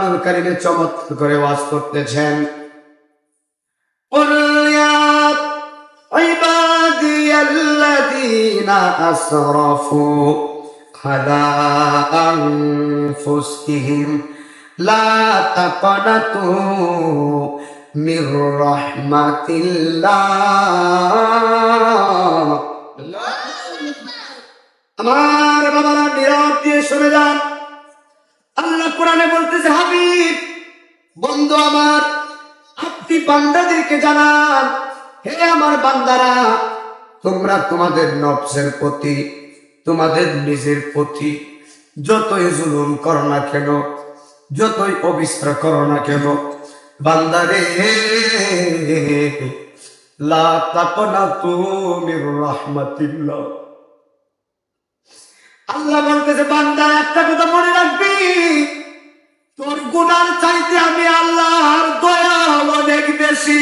কোরআনুল কারীমে চমৎকার করে ওয়াজ করতেছেন। قل يا عبادي الذين أسرفوا على أنفسهم لا تقنطوا من رحمة الله। আমার বাবারা নীরব দিয়ে শুনে যান। আল্লাহ কোরআনে বলতেছে, হাবিব বন্ধু আমার, আপনি বান্দাদেরকে জানান, হে আমার বান্দারা, তোমরা তোমাদের নফসের প্রতি, তোমাদের নিজের প্রতি যতই জুলুম করো না কেন, যতই অবিচার করো না কেন, বান্দারে লা তাকনাতু মির রাহমাতিল্লাহ। আল্লাহ বলতেছে, বান্দা একটা কথা মনে রাখবি, তোর গুনার চাইতে আমি আল্লাহর দয়া অনেক বেশি।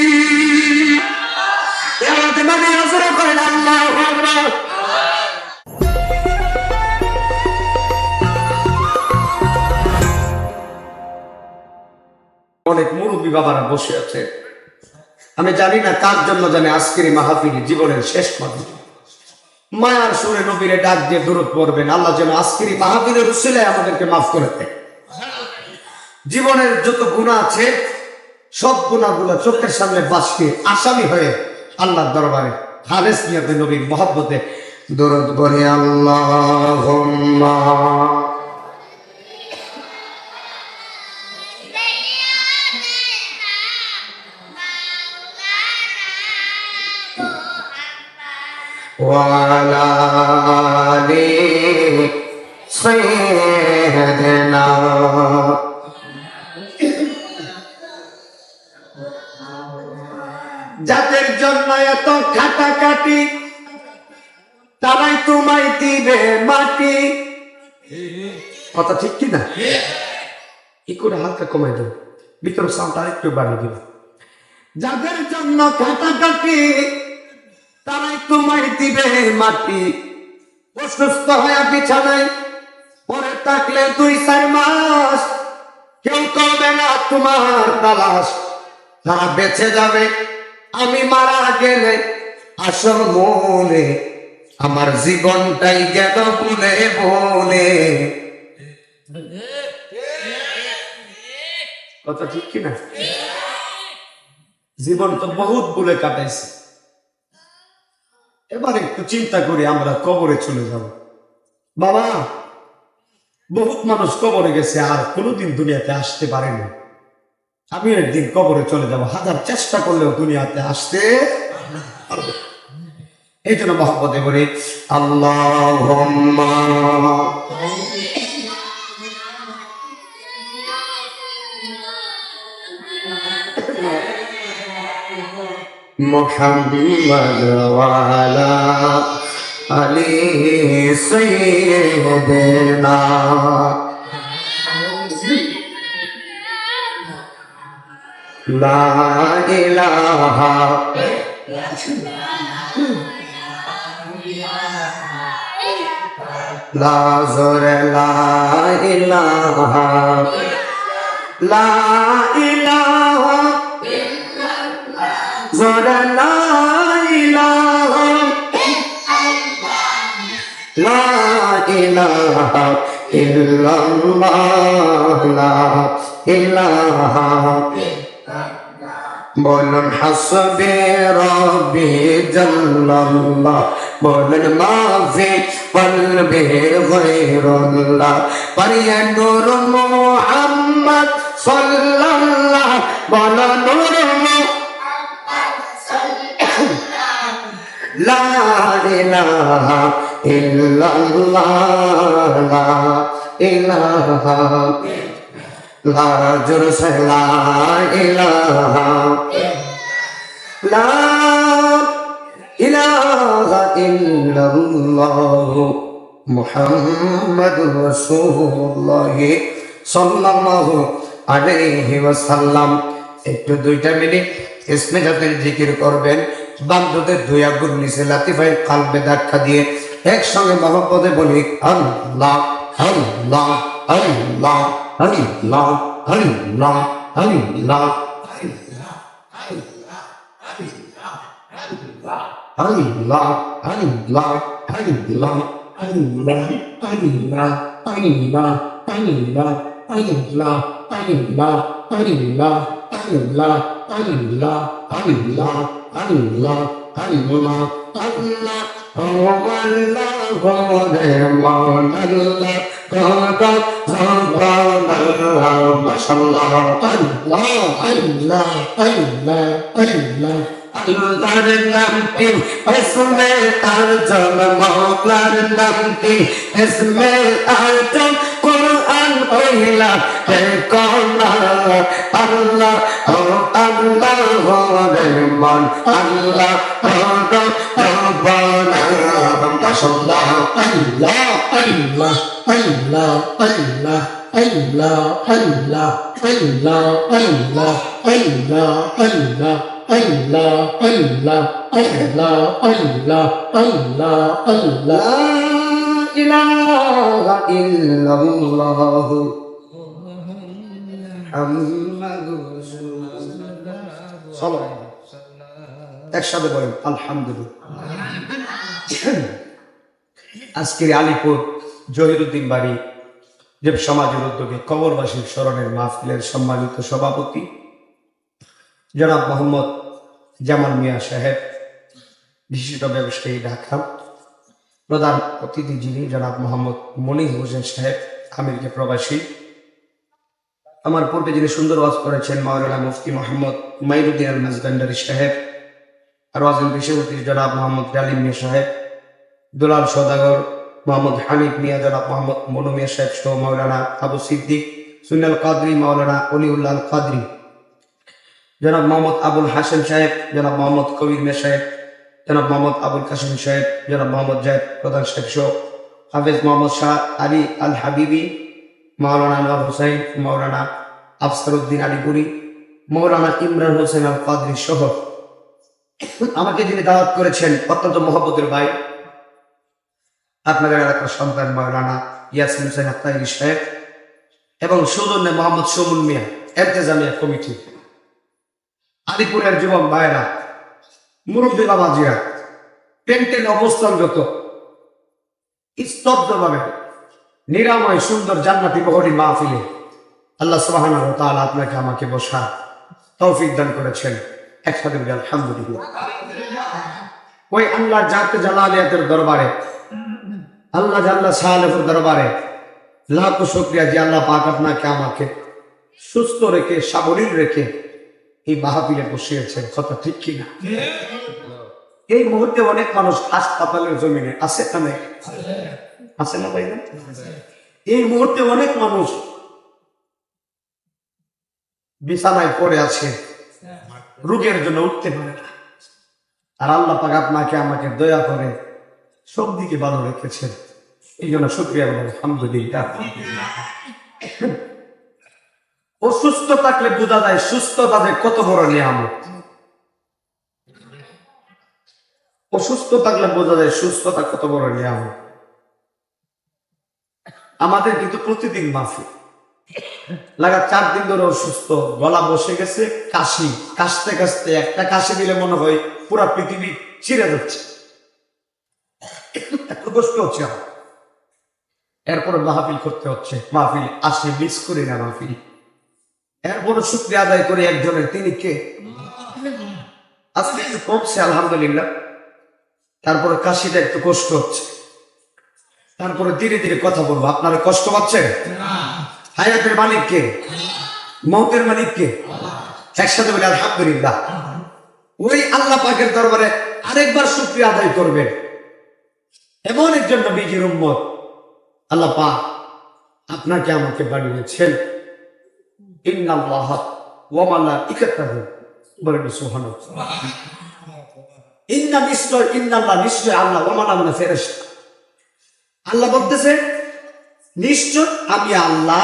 অনেক মুরব্বী বাবারা বসে আছে, আমি জানি না কার জন্য জানে আজকের মাহফিল জীবনের শেষ মাহফিল। মায়ার সুরে নবীরে ডাক দিয়ে দরুদ পড়বেন, আল্লাহ যেন আজকের মাহফিলের উসিলায় আমাদেরকে মাফ করে দেয়। জীবনের যত গুনাহ আছে সব গুনাহগুলো চোখের সামনে বাসকে আসামি হয়ে আল্লাহর দরবারে খালেস নিয়তে নবীর মহব্বতে দরুদ পড়ে। আল্লাহুম্মা ওয়ালা আলি সাইয়্যিদিনা। যাদের জন্য এত কাটাকাটি, তারাই তোমায় দিবে মাটি। কথা ঠিক কি না? কি করে হালকা কমাই দেব, ভিতরে সাউন্ড আরেকটু বাড়িয়ে দেব। যাদের জন্য কাটাকাটি, তারাই তোমায় দিবে মাটি। অসুস্থ হয়ে বিছানায় পরে থাকলে 2-4 মাস, কেউ করবে না তোমার তালাশ। তারা বেঁচে যাবে আমি মারা গেলে, আসল মনে আমার জীবনটাই গেল বলে বলে। কথা ঠিক কিনা? জীবন তো বহুত বলে কাটাইছে, এবার একটু চিন্তা করি আমরা কবরে চলে যাব। বাবা, বহুত মানুষ কবরে গেছে আর কোনোদিন দুনিয়াতে আসতে পারেনি। আমি একদিন কবরে চলে যাব, হাজার চেষ্টা করলেও দুনিয়াতে আসতে পারবো। এই জন্য মহব্বতে বলি আল্লাহুম্মা মুহাম্মাদ ওয়া আলা আলি সাইয়্যিদিনা। লা ইলাহা লা জোরে লা ইলাহা লা ইলাহা জোরে লা ইলাহা লা ইলাহা ইল্লাল্লাহ লা ইলাহা। বলুন হাসবি রব্বি জাল্লাল্লাহ, বলুন মাফি কলবি গায়রুল্লাহ, পারিয়া নূর মুহাম্মদ সাল্লাল্লাহ, বলুন নূর লা ইলাহা ইল্লাল্লাহ লা ইলাহা লা জোরসে লা ইলাহা লা ইলাহা ইল্লাল্লাহ মুহাম্মাদুর রাসূলুল্লাহ সাল্লাল্লাহু আলাইহি ওয়াসাল্লাম। একটু 2টা মিনিট ইসমে জাতের জিকির করবেন। বান্ধবদের 2 আঙ্গুল নিচে লাতিফায়ে কলবে ধাক্কা দিয়ে একসঙ্গে মহব্বতে বলি আল্লাহ আল্লাহ আল্লাহ আল্লাহ আল্লাহ আল্লাহ আল্লাহ আল্লাহ আল্লাহ আল্লাহ আল্লাহ আল্লাহ আল্লাহ আল্লাহ আল্লাহ আল্লাহ আল্লাহ আল্লাহ আল্লাহ আল্লাহ আল্লাহ আল্লাহ ও আল্লাহ গোরে মন আল্লাহ গোটা সুবহানাল্লাহ মাশাআল্লাহ আল্লাহ আল্লাহ আল্লাহ আল্লাহ আল্লাহর নামটি ইসমে আজম মওলার নামটি ইসমে আজম কুরআন পড়লা হে কোনা আল্লাহ ও আল্লাহ রে মন আল্লাহ ও রব্বানা মাশাআল্লাহ আল্লাহ আল্লাহ আল্লাহ আল্লাহ আল্লাহ আল্লাহ আল্লাহ আল্লাহ আল্লাহ আল্লাহ Allah, Allah, Allah, Allah, Allah, Allah, La ilaha illallah, Muhammadur Rasulullah. একসাথে বলেন আলহামদুলিল্লাহ। আজকের আলিপুর জহিরুদ্দিন বাড়ি দেব সমাজের উদ্যোগে কবরবাসীর স্মরণের মাহফিলের সম্মানিত সভাপতি জনাব মোহাম্মদ জামাল মিয়া সাহেব, বিশিষ্ট ব্যবসায়ী ঢাকা। প্রধান অতিথি যিনি জনাব মোহাম্মদ মনির হোসেন সাহেব, আমেরিকা প্রবাসী। আমার পূর্বে যিনি সুন্দর ওয়াজ করেছেন মাওলানা মুফতি মোহাম্মদ মাইনুদ্দিন আল মাজগান্ডারি সাহেব, আর ওয়াজের বিশেষ অতিথি জনাব মোহাম্মদ ডালিম মিয়া সাহেব, দুলাল সওদাগর মোহাম্মদ হানিফ মিয়া, জনাব মোহাম্মদ মনু মিয়া সাহেব সহ মাওলানা আবু সিদ্দিক, সুন্নাল কাদরি, মাওলানা অলিউল্লাহ আল কাদরি, জনাব মোহাম্মদ আবুল হাসেম সাহেব, জনাব মোহাম্মদ কবির মিয়া সাহেব, জনাব মোহাম্মদ আবুল কাসিম সাহেব, জনাব মোহাম্মদ জাহেদ প্রধান সাহেব সহ হাফেজ মোহাম্মদ শাহ আলী আল হাবিবি, মাওলানা নওয়াব হুসাইন, মাওলানা আফসারউদ্দিন আলীপুরি, মাওলানা ইমরান হোসেন আল কাদরি সহ আমাকে যিনি দাওয়াত করেছেন অত্যন্ত মহব্বতের ভাই, আপনাদের এলাকার সন্তান মাওলানা ইয়াসিন হোসেন আক্তারি সাহেব এবং সৌজন্যে মোহাম্মদ শমুল মিয়া এন্তেজামিয়া কমিটি, আলিপুরের যুবক ভাইরা, মুরব্বী বাবাজিরা, টেন্টের অবস্থানগত স্তব্ধভাবে নিরাময় সুন্দর জান্নাতি বহরি মাহফিলে আল্লাহ সুবহানাহু ওয়া তাআলা আপনাকে আমাকে বসা তৌফিক দান করেছেন। একসাথে বলি আলহামদুলিল্লাহ। ওই আল্লাহ জাতে জালালিয়াতের দরবারে, আল্লাহ জাল্লা শাহালের দরবারে লাখো শুকরিয়া যে আল্লাহ পাক আপনাকে আমাকে সুস্থ রেখে সাবলীল রেখে এই মাহফিলে বসিয়েছেন। কথা ঠিক কিনা? এই মুহূর্তে অনেক মানুষ হাসপাতালের জমিনে আছে, আছে না ভাই? এই মুহূর্তে অনেক মানুষ বিছানায় পড়ে আছে, রোগের জন্য উঠতে পারে না। আর আল্লাহ পাক আপনাকে আমাকে দয়া করে সব দিকে ভালো রেখেছেন, এই জন্য শুকরিয়া বলেন আলহামদুলিল্লাহ। অসুস্থ থাকলে বোঝা যায় সুস্থতা যে কত বড় নিয়ামত। অসুস্থ থাকলে বোঝা যায় সুস্থতা কত বড় নিয়ামত। আমাদের কিন্তু প্রতিদিন মাহফিল, লাগা 4 দিন ধরে অসুস্থ, গলা বসে গেছে, কাশি, কাশতে কাশতে একটা কাশি দিলে মনে হয় পুরা পৃথিবী ছিঁড়ে যাচ্ছে, এত কষ্ট হচ্ছে আমার। এরপরে মাহফিল করতে হচ্ছে, মাহফিল আসে, মিস করি না মাহফিল। এরপরে শুকরিয়া আদায় করে একজনের, তিনি কে? আজকে একটু কমছে আলহামদুলিল্লাহ, তারপরে কাশিটা একটু কষ্ট হচ্ছে, তারপরে ধীরে ধীরে কথা বলবো। আপনারা কষ্ট পাচ্ছেন? হায়াতের মালিক কে? মৌতের মালিক কে? একসাথে বলে আলহামদুলিল্লাহ। ওই আল্লাহ পাকের দরবারে আরেকবার শুকরিয়া আদায় করবেন। এমন একজন নবীজির উম্মত আল্লাহ পাক আপনাকে আমাকে বানিয়েছেন। ইন্নাল্লাহ ওয়া মালাইকাতাহু, বলেন সুবহানাল্লাহ। ইন্না নিশ্চয়, ইন্নাল্লাহ নিশ্চয় আল্লাহ, ওয়া মালাইকাতুহু ফেরেশতা। আল্লাহ বলতেছে নিশ্চয় আমি আল্লাহ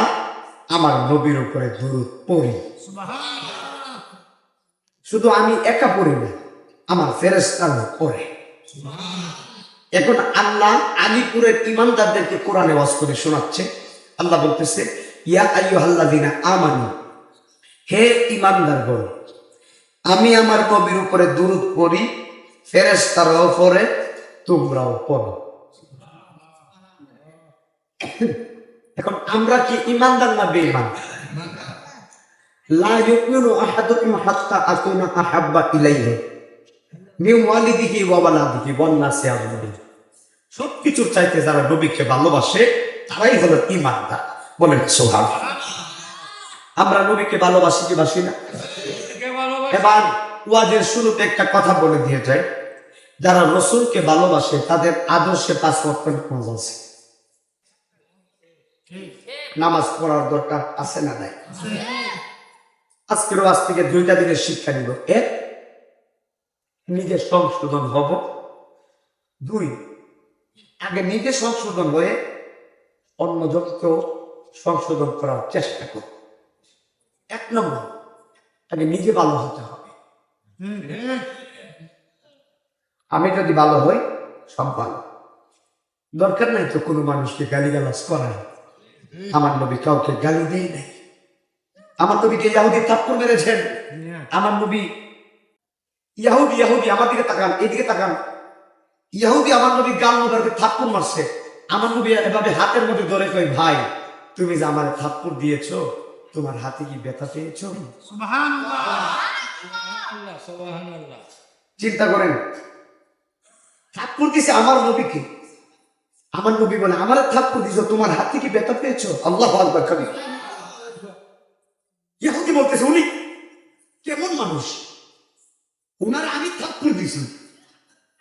আমার নবীর উপরে দুরূদ পড়ি। শুধু আমি একা পড়ি না, আমার ফেরেশতারা পড়ে। এখন আল্লাহ আলিপুরের ইমানদারদেরকে কোরআনে ওয়াজ করে শোনাচ্ছে। আল্লাহ বলতেছে ইয়া আইয়ুহাল্লাযীনা আমানু, হে ঈমানদারগণ, আমি আমার নবীর উপরে দুরূদ পড়ি, ফেরেশতারাও পড়ে, তোমরাও পড়ো। এখন আমরা কি ঈমানদার না বেঈমান? লা ইউমিনু আহাদুকুম হাত্তা আকুনা আহাব্বা ইলাইহি মিন ওয়ালিদিহি ওয়া ওয়ালাদিহি ওয়ান নাসি আজমাইন। সবকিছুর চাইতে যারা নবীকে ভালোবাসে তারাই হলো ঈমানদার। বলেন সুবহানাল্লাহ। আমরা নবীকে ভালোবাসি কি বাসি না? এবার ওয়াজের শুরুতে একটা কথা বলে দিয়ে যায়, যারা রাসূলকে ভালোবাসে তাদের আদর্শে 5 ওয়াক্ত নামাজ আছে। নামাজ পড়ার দরকার আছে না নাই? আজকের ওয়াজ থেকে 2টা দিনের শিক্ষা নিব। এক, নিজের সংশোধন হব। 2, আগে নিজে সংশোধন হয়ে অন্যজনকেও সংশোধন করার চেষ্টা করব। 1 নম্বর, আগে নিজে ভালো হতে হবে। আমি যদি ভালো হই সব ভালো। দরকার নাই তো কোনো মানুষকে গালিগালাজ করার। আমার নবী কাউকে গালি দেয় নাই। আমার নবীকে ইহুদি থাপ্পড় মেরেছেন। আমার নবী ইহুদি আমার দিকে তাকান, এদিকে তাকান। ইহুদি আমার নবী গাল মোবারকে থাপ্পড় মারছে। আমার নবী এভাবে হাতের মধ্যে ধরে কই, ভাই তুমি যে আমার থাপ্পড় দিয়েছো, তোমার হাতে কি ব্যথা পেয়েছো? চিন্তা করেন, থাপ্পড় দিছে আমার নবীকে। আমার নবী বলে, আমার থাপ্পড় দিছো, তোমার হাতে কি ব্যথা পেয়েছো? আল্লাহু আকবার কাবীর। ইহুদি বলতেছে, উনি কেমন মানুষ, ওনার আমি থাপ্পড় দিছি,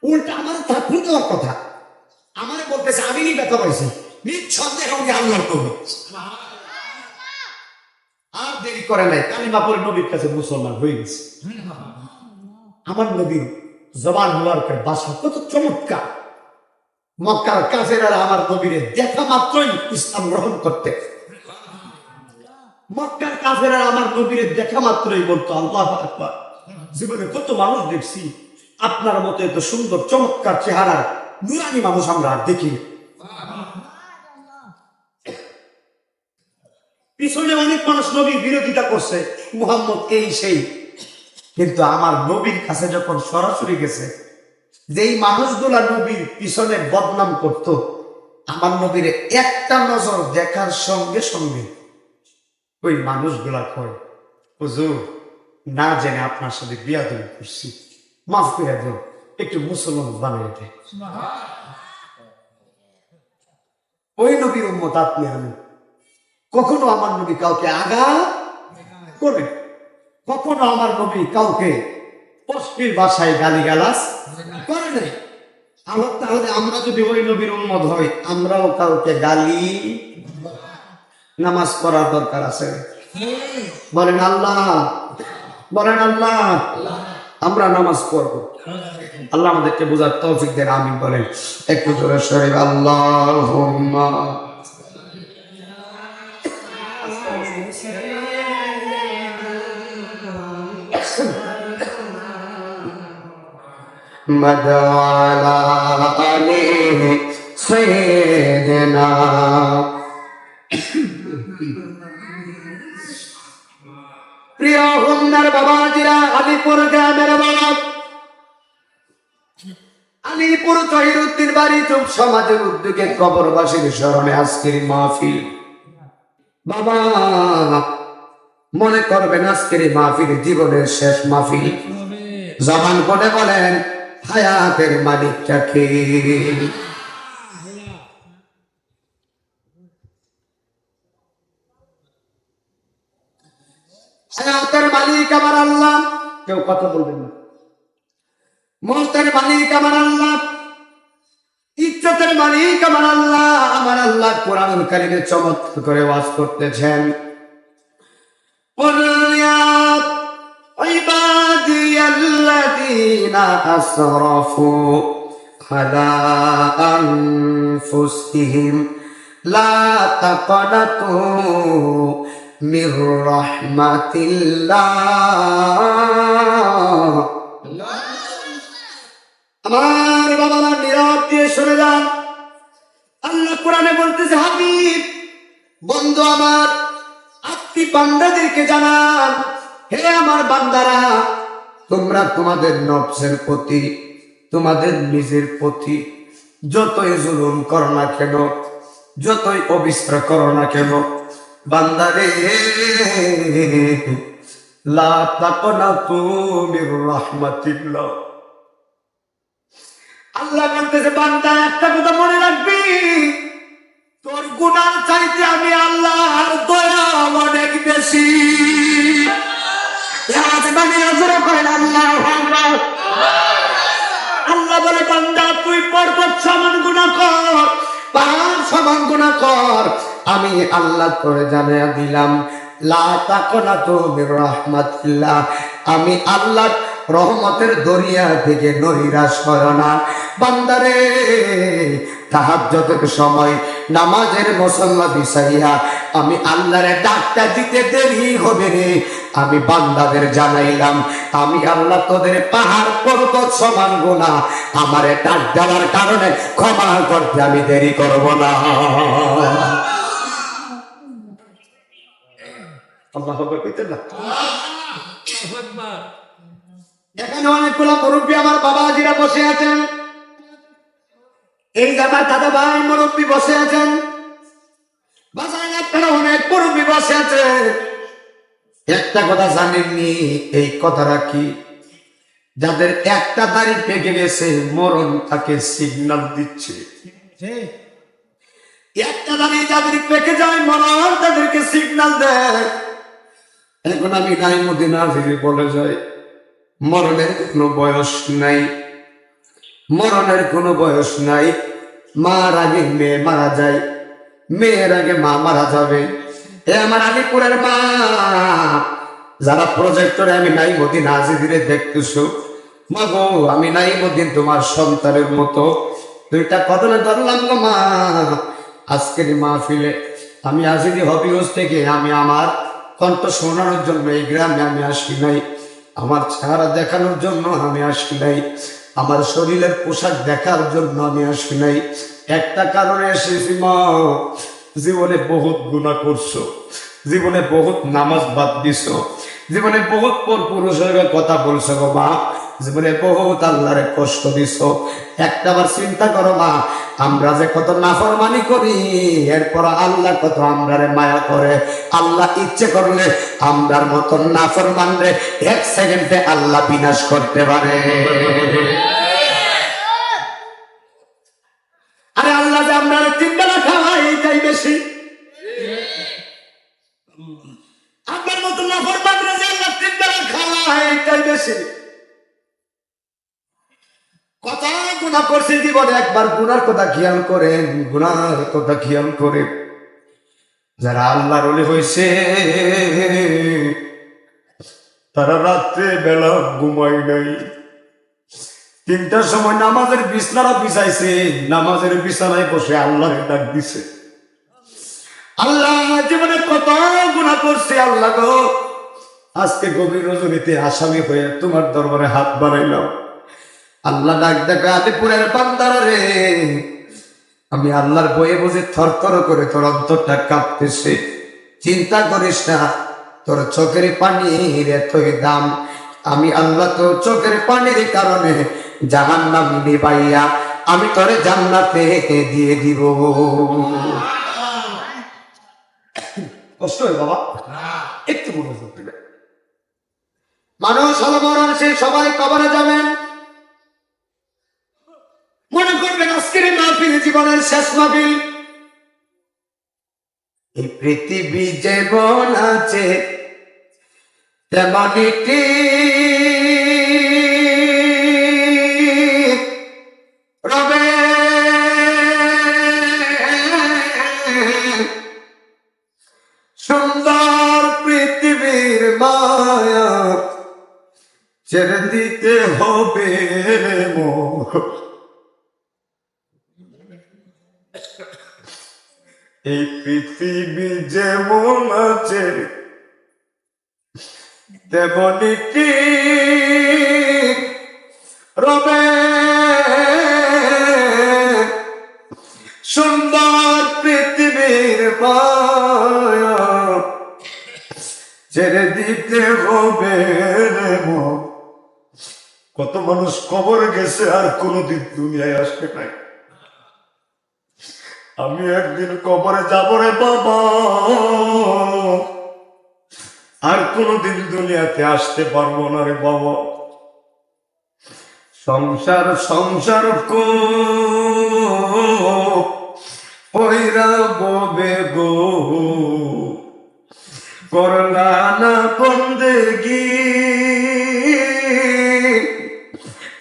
উল্টা আমার থাপ্পড় দেওয়ার কথা। আমারে বলতেছে আমি নি ব্যথা পাইছি। নিঃসন্দেহে উনি আল্লাহর নবী। আর দেরি করে নাই, কালিমা পড়ে নবীর কাছে মুসলমান হয়ে গেছে। আমার নবীর জবান মুবারকের ভাষা কত চমৎকার। মক্কার কাফেররা আমার নবীরে দেখা মাত্রই ইসলাম গ্রহণ করতে। মক্কার কাফেররা আমার নবীরে দেখা মাত্রই বলতো আল্লাহু আকবার। জীবনে কত মানুষ দেখছি, আপনার মতো এত সুন্দর চমৎকার চেহারা নুরানি মানুষ আমরা আর দেখি। পিছনে অনেক মানুষ নবীর বিরোধিতা করছে, মুহাম্মদ এই সেই, কিন্তু আমার নবীর কাছে যখন সরাসরি গেছে, যেই মানুষগুলা নবীর পিছনে বদনাম করত, আমার নবীর একটা নজর দেখার সঙ্গে সঙ্গে ওই মানুষগুলা কয়, হুজুর না জেনে আপনার সাথে বিয়াদবি করছি, মাফ করে দেন, একটু মুসলমান বানিয়ে দেন। ওই নবীর উম্মত আপনি আমি। কখনো আমার নবী কাউকে আঘাত করে, কখনো আমার নবী কাউকে অশ্লীল ভাষায় গালিগালাজ করে নাই। তাহলে আমরা যদি ওই নবীর উম্মত হই, আমরাও কাউকে গালি। নামাজ পড়ার দরকার আছে। বলেন আল্লাহ, বলেন আল্লাহ। আমরা নামাজ পড়ব, আল্লাহ আমাদেরকে বোঝার তৌফিক দেন, আমিন বলেন একটু জোরে শরীফ আল্লাহুম্মা। মদআলা আলী সাইয়্যিদিনা। প্রিয় হুন্নার বাবাজিরা, আলীপুর গ্রামের বাবা আলীপুর জহিরুদ্দিন বাড়ি চুপ সমাজের উদ্যোগে কবরবাসীর স্মরণে আজকের মাহফিল। বাবা মনে করবেন আজকের মাহফিল জীবনের শেষ মাহফিল। জবান করে বলেন হায়াতের মালিকটা কে? হায়াতের মালিক আমার আল্লাহ। কেউ কথা বলবেন না। মৌতের মালিক আমার আল্লাহ, ইজ্জতের মালিক আমার আল্লাহ। আমার আল্লাহ কোরআনুল কারীমে চমৎকার করে ওয়াজ করতেছেন, কুল ইয়া ইবাদিয়াল্লাযীনা আসরাফু আলা আনফুসিহিম লা তাকনাতু মির রাহমাতিল্লাহ। আমার বাবারা নীরব দিয়ে শুনে যান। আল্লাহ কোরআনে বলতেছে, হাবিব বন্ধু আমার, বান্দাদেরকে জানান, হে আমার বান্দারা, তোমরা তোমাদের নফসের প্রতি, তোমাদের নিজের প্রতি যতই জুলুম করো না কেন, যতই অবিশ্বাস করো না কেন, বান্দারে লা তাকনাতু মির রাহমাতিল্লাহ। আল্লাহ বলতেছে, বান্দা একটা কথা মনে রাখবি, তোর গুনার চাইতে আমি আল্লাহর দয়া অনেক বেশি। আল্লাহ বলে, বান্দা তুই পর্বত সমান গুনাহ কর, পাহাড় সমান গুনাহ কর, আমি আল্লাহ তোরে জানিয়ে দিলাম, লা তাকনাতু মির রাহমাতিল্লাহ, আমি আল্লাহ রহমতের দরিয়া থেকে নৈরাশ হয় না। বান্দারে তাহাজ্জুদের সময় নামাজের মুসল্লা বিছাইয়া আমি আল্লাহরে ডাকটা দিতে দেরি হবে রে, আমি বান্দাদের জানাইলাম, আমি আল্লাহ তোদের পাহাড় পর্বত সমান গুনাহ আমারে ডাক দেওয়ার কারণে ক্ষমা করতে আমি দেরি করব না। আল্লাহু আকবার কইতেন না? এখানে অনেকগুলো মুরব্বী আমার বাবা আজিরা বসে আছেন, এই জায়গায় দাদা ভাই মুরব্বী বসে আছেন, বাজারে আপনারা অনেক মুরব্বী বসে আছে। একটা কথা জানেননি? এই কথাটা কি? যাদের একটা দাড়ি পেকে গেছে মরণ তাকে সিগন্যাল দিচ্ছে। একটা দাড়ি যাদের পেকে যায় মরণ তাদেরকে সিগন্যাল দেয়। এখন আমি নাইমুদ্দিন আজিজি বলে যাই, মরণের কোনো বয়স নাই, মরণের কোনো বয়স নাই। মার আগে মেয়ে মারা যায়, মেয়ের আগে মা মারা যাবে। এ আমার আলিপুরের মা, যারা প্রজেক্টরে আমি নাইমুদ্দিন আজিজিরে দেখতেছো, মা গো আমি নাইমুদ্দিন তোমার সন্তানের মতো দুইটা কদমে ধরলাম গো মা। আজকের মাহফিলে আমি আজিজি হবিগঞ্জ থেকে আমি আমার কণ্ঠ শোনানোর জন্য এই গ্রামে আমি আসি নাই, আমার চেহারা দেখানোর জন্য আমি আসি নাই, আমার শরীরের পোশাক দেখার জন্য আমি আসি নাই। একটা কারণে এসেছি মা, জীবনে বহুত গুনাহ করছো, জীবনে বহুত নামাজ বাদ দিছো, জীবনে বহুত পর পুরুষের কথা বলছো গো মা, জীবনে বহুত আল্লাহরে কষ্ট দিছো। একটাবার চিন্তা করো মা, আমরা যে কত নাফরমানি করি, এরপর আল্লাহ কত আমরারে মায়া করে। আল্লাহ ইচ্ছে করলে আমরার মতন নাফরমান রে এক সেকেন্ডে আল্লাহ বিনাশ করতে পারে। আরে আল্লাহ যে আমরা তিন বেলা খাওয়াই এইটাই বেশি, আপনার মতন নাফরমান রে যে আল্লাহ তিন বেলা খাওয়াই এইটাই বেশি। কত গুনাহ করছে জীবনে, একবার গুনার কথা খেয়াল করেন, গুনার কথা খেয়াল করে। যারা আল্লাহর ওলি হয়েছে তারা রাত্রে বেলা ঘুমাই নাই, 3টার সময় নামাজের বিছানা বিছাইছে, নামাজের বিছানায় বসে আল্লাহরে ডাক দিছে। আল্লাহ জীবনে কত গুনাহ করছে, আল্লাহ গো আজকে গভীর রজনীতে আসামি হয়ে তোমার দরবারে হাত বাড়াইলাম। আল্লাহ ডাক ডাক, আলিপুরের বান্দারা রে, আমি আল্লাহর বয়ে বুঝে থরথর করে তোর অন্তরটা কাঁপতেছে। চিন্তা করিস না, তোর চোখের পানির এতই দাম, আমি আল্লাহ তোর চোখের পানির কারণে জাহান্নাম নিবাইয়া আমি তোরে জান্নাতে দিয়ে দিব। কষ্ট হয় বাবা, একটু মনোযোগ দিবেন। মানুষ হলো মরণ, সে সবাই কবরে যাবেন। মনে করবেন আজকের মাহফিল জীবনের শেষ মাহফিল। এই পৃথিবী যেমন আছে তেমনই রবে, সুন্দর পৃথিবীর মায়া ছেড়ে দিতে হবে মোর। এই পৃথিবী যেমন আছে তেমনই ঠিক রবে, সুন্দর পৃথিবীর মায়া ছেড়ে দিতে হবে রে মন। কত মানুষ কবর গেছে আর কোনোদিন দুনিয়ায় আসবে নাই। আমি একদিন কবরে যাব রে বাবা, আর কোনোদিন দুনিয়াতে আসতে পারবো না রে বাবা। সংসার সংসার কইরা ববে গো, করলা না বন্দেগি,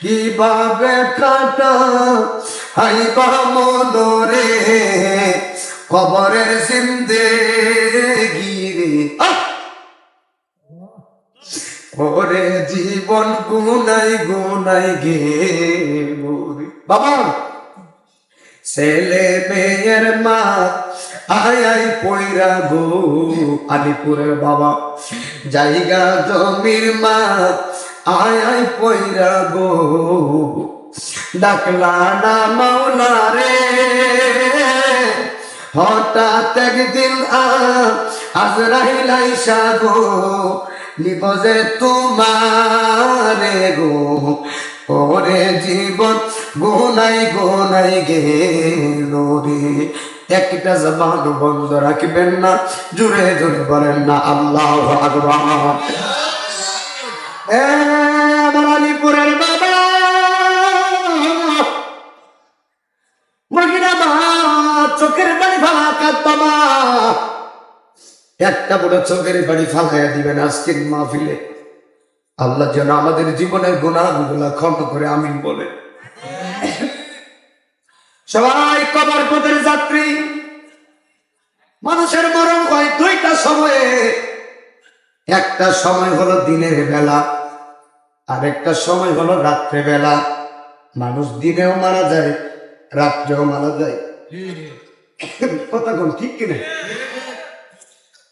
কিভাবে কাটা হাইবা মদরে কবরের জিন্দেগি রে। ওরে জীবন গুনাই গুনাই গে মরি। বাবা ছেলে মেয়ের মা আয় আয় পয়রা গো, আলিপুরের বাবা জায়গা জমির মা আয় আয় পয়রা গো, ডাকলা না মাওলা রে হঠাৎ একদিন আজরাইল আইসা গো, নিবজে তোমারে গো, ওরে জীবন গোনাই গোনাই গেল রে। একটা জবান বন্ধ রাখবেন না, জুড়ে জুড়ে বলেন না আল্লাহু আকবার। আমার আলিপুরের বাবা মহিলা মা চোখের বাড়ি ফালা কাঁদবা, একটা বড় চোখের বাড়ি ফালাইয়া দিবেন আজকের মাহফিলে। আল্লাহ যেন আমাদের জীবনের গুনাহগুলা ক্ষমা করে আমিন বলে। সবাই কবর পথের যাত্রী। মানুষের মরণ হয় দুইটা সময়ে, একটা সময় হলো দিনের বেলা, আর একটা সময় হলো রাত্রে বেলা। মানুষ দিনেও মারা যায়, রাত্রেও মারা যায়। কথা কোন ঠিক কিনা?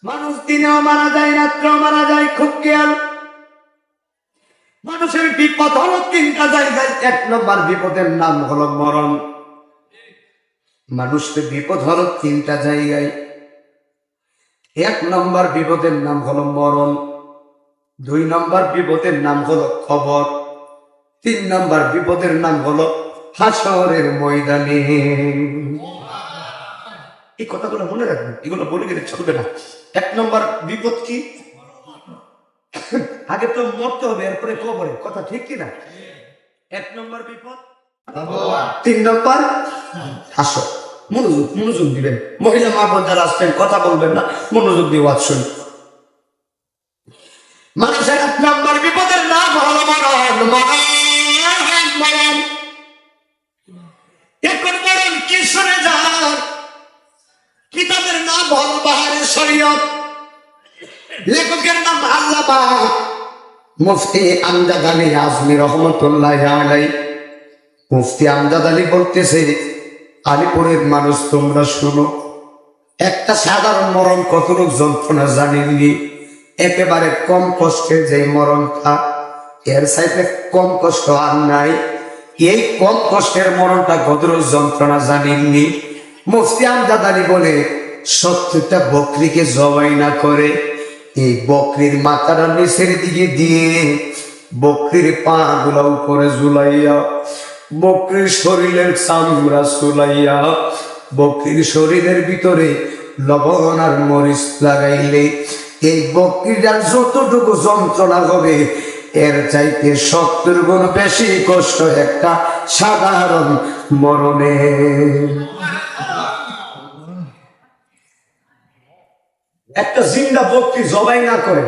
মানুষ দিনেও মারা যায়, রাত্রেও মারা যায়। খুব খেয়াল। মানুষের বিপদ হলো তিনটা জায়গায়। এক নম্বর বিপদের নাম হলো মরণ। মানুষের বিপদ হলো তিনটা জায়গায়। এক নম্বর বিপদের নাম হলো মরণ, দুই নম্বর বিপদের নাম হলো কবর, তিন নম্বর বিপদের নাম হলো হাসরের ময়দানে। এই কথাগুলো মনে রাখবেন, এগুলো বলে গেলে চলবে না। এক নম্বর বিপদ কি? আগে তো মরতে হবে, এরপরে কবরে। কথা ঠিক কিনা? এক নম্বর বিপদ, তিন নম্বর হাসর। মনোযোগ মনোযোগ দিবেন। মহিলা মা বোন যারা আসছেন কথা বলবেন না, মনোযোগ দিয়ে ওয়াজ শুনুন। মানুষের এক নম্বর বিপদের নাম হলো মরণ। মরণ এখন মরণ কি শুনে যান? কিতাবের নাম হলো বাহারে শরীয়ত, লেখকের নাম আল্লামা মুফতি আমজাদ আলী আজমি রহমতুল্লাহ আলাইহি। মুফতি আমজাদ আলী বলতেছে, আলিপুরের মানুষ তোমরা শুনো, একটা সাধারণ মরণ কতটুক যন্ত্রণা জানেননি? একেবারে কম কষ্টের যে মরণটা, এর চাইতে কম কষ্ট আর নাই। এই কম কষ্টের মরণটা কতটুক যন্ত্রণা জানেননি? মুফতি আমজাদ আলী বলে, 70টা বকরিকে জবাই না করে এই বকরির মাথাটা নিচের দিকে দিয়ে বকরির পা গুলা উপরে ঝুলাইয়া, বকরির শরীরের চামড়া চুলাইয়া, বকরির শরীরের ভিতরে লবণ আর মরিচ লাগাইলে এই বকরিটার যতটুকু যন্ত্রণা হবে এর চাইতে 70 গুণ বেশি কষ্ট একটা সাধারণ মরণে। একটা জিন্দা বকরি জবাই না করে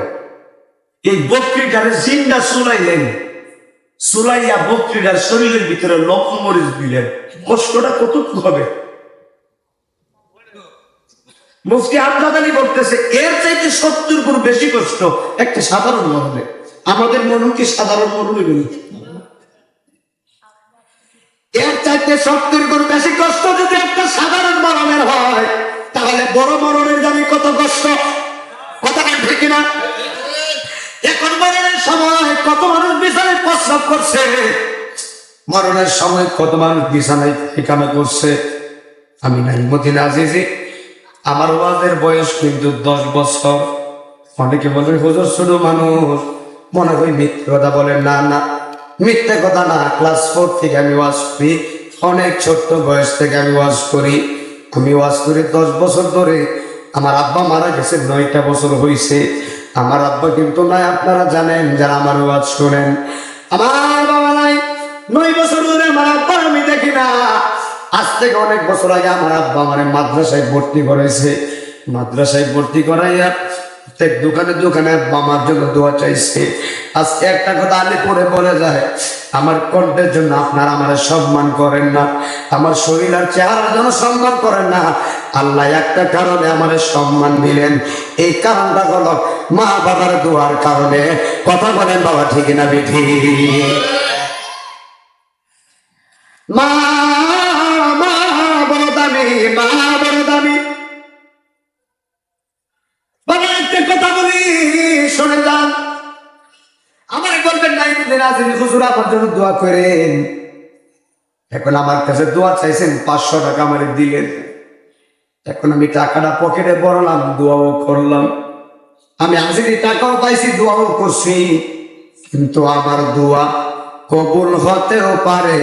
এই বকরিটারে জিন্দা চুলাইলেন, চুলাইয়া বকরিটার শরীরের ভিতরে লবণ মরিচ দিলেন, কষ্টটা কতটুকু হবে? মুফতি আমজাদ আলী বলতেছে, এর চাইতে 70 গুণ বেশি কষ্ট একটা সাধারণ মরণে। আমাদের মরণ কি সাধারণ মরণে বলি? এর চাইতে 70 গুণ বেশি কষ্ট যদি একটা সাধারণ মরণের হয়, তাহলে বড় মরণের জানি কত কষ্ট। কথা ঠিক না? এখন মরণের সময় কত মানুষ বিছানায় প্রস্রাব করছে, মরণের সময় কত মানুষ বিছানায় ঠিকানা করছে। আমি নাই মদিনা আজিজি, আমার ওয়াজের বয়স কিন্তু 10 বছর। অনেকে বলে হুজুর ছোট মানুষ, মনে হয় মিথ্যে কথা বলেন। না না, মিথ্যে কথা না। ক্লাস 4 থেকে আমি ওয়াজ করি, অনেক ছোট্ট বয়স থেকে আমি ওয়াজ করি। আমি ওয়াজ করি 10 বছর ধরে। আমার আব্বা মারা গেছে 9টা বছর হয়েছে। আমার আব্বা কিন্তু নাই, আপনারা জানেন যারা আমার ওয়াজ শোনেন। আমার বাবা নাই, 9 বছর ধরে আমার আব্বা আমি দেখি না। আজ থেকে অনেক বছর আগে আমার আব্বা আমার মাদ্রাসায় ভর্তি করেছে। মাদ্রাসায় ভর্তি করাইয়া প্রত্যেক দোকানে দোকানে আমার জন্য দোয়া চাইছে। আজকে একটা কথা আলিপুরে বলে যায়, আমার কণ্ঠের জন্য আপনারা আমার সম্মান করেন না, আমার শরীর আর চেহারার জন্য সম্মান করেন না। আল্লাহ একটা কারণে আমার সম্মান দিলেন, এই কারণটা হলো মা বাবার দোয়ার কারণে। কথা বলেন বাবা, ঠিক না বিধি? মা মা বড় দামি, মা বড় দামি। বাবা একটা কথা বলি, শুনে যান। আমার বলবেন নাই হুজুর আমার জন্য দোয়া করেন। এখন আমার কাছে দোয়া চাইছেন, 500 টাকা আমার দিলেন। এখন আমি টাকাটা পকেটে ভরলাম, দোয়াও করলাম। আমি হাজিরি টাকাও পাইছি, দোয়াও করছি, কিন্তু আমার দোয়া কবুল হতেও পারে।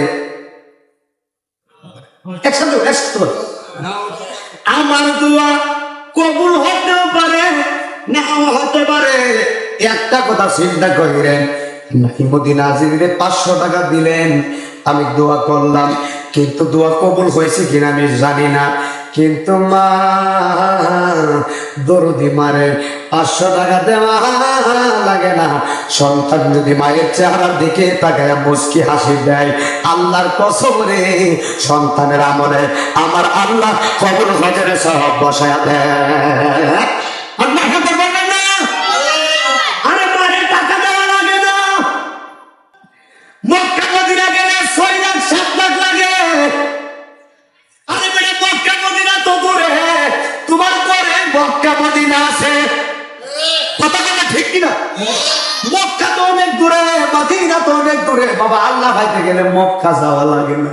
আমার দোয়া কবুল হতেও পারে, নাও হতে পারে। একটা কথা চিন্তা করিলেন, নাহিমুদ্দিন আজিরে 500 টাকা দিলেন, আমি দোয়া করলাম, কিন্তু দোয়া কবুল হয়েছে কিনা আমি জানি না। কিন্তু মা দরদি মারে 500 টাকা দেওয়া লাগে না। সন্তান যদি মায়ের চেহারার দিকে তাকায় মুচকি হাসি দেয়, আল্লাহর কসম রে, সন্তানের আমলে আমার আল্লাহ কবুল হজরে সব বসায়া দেয়। আল্লাহ হাতে বলবেন না, আরে মারে টাকা দেওয়া লাগে না। মক্কা মদিনা গেলে 6 লাখ 7 লাখ লাগে। আরে বেটা, মক্কা মদিনা তো দূরে, তোমার পরে মক্কা মদিনা আছে। কথা বলে ঠিক কিনা? মক্কা তো অনেক দূরে, মদিনা তো অনেক দূরে। বাবা, আল্লাহ পাইতে গেলে মক্কা যাওয়া লাগে না,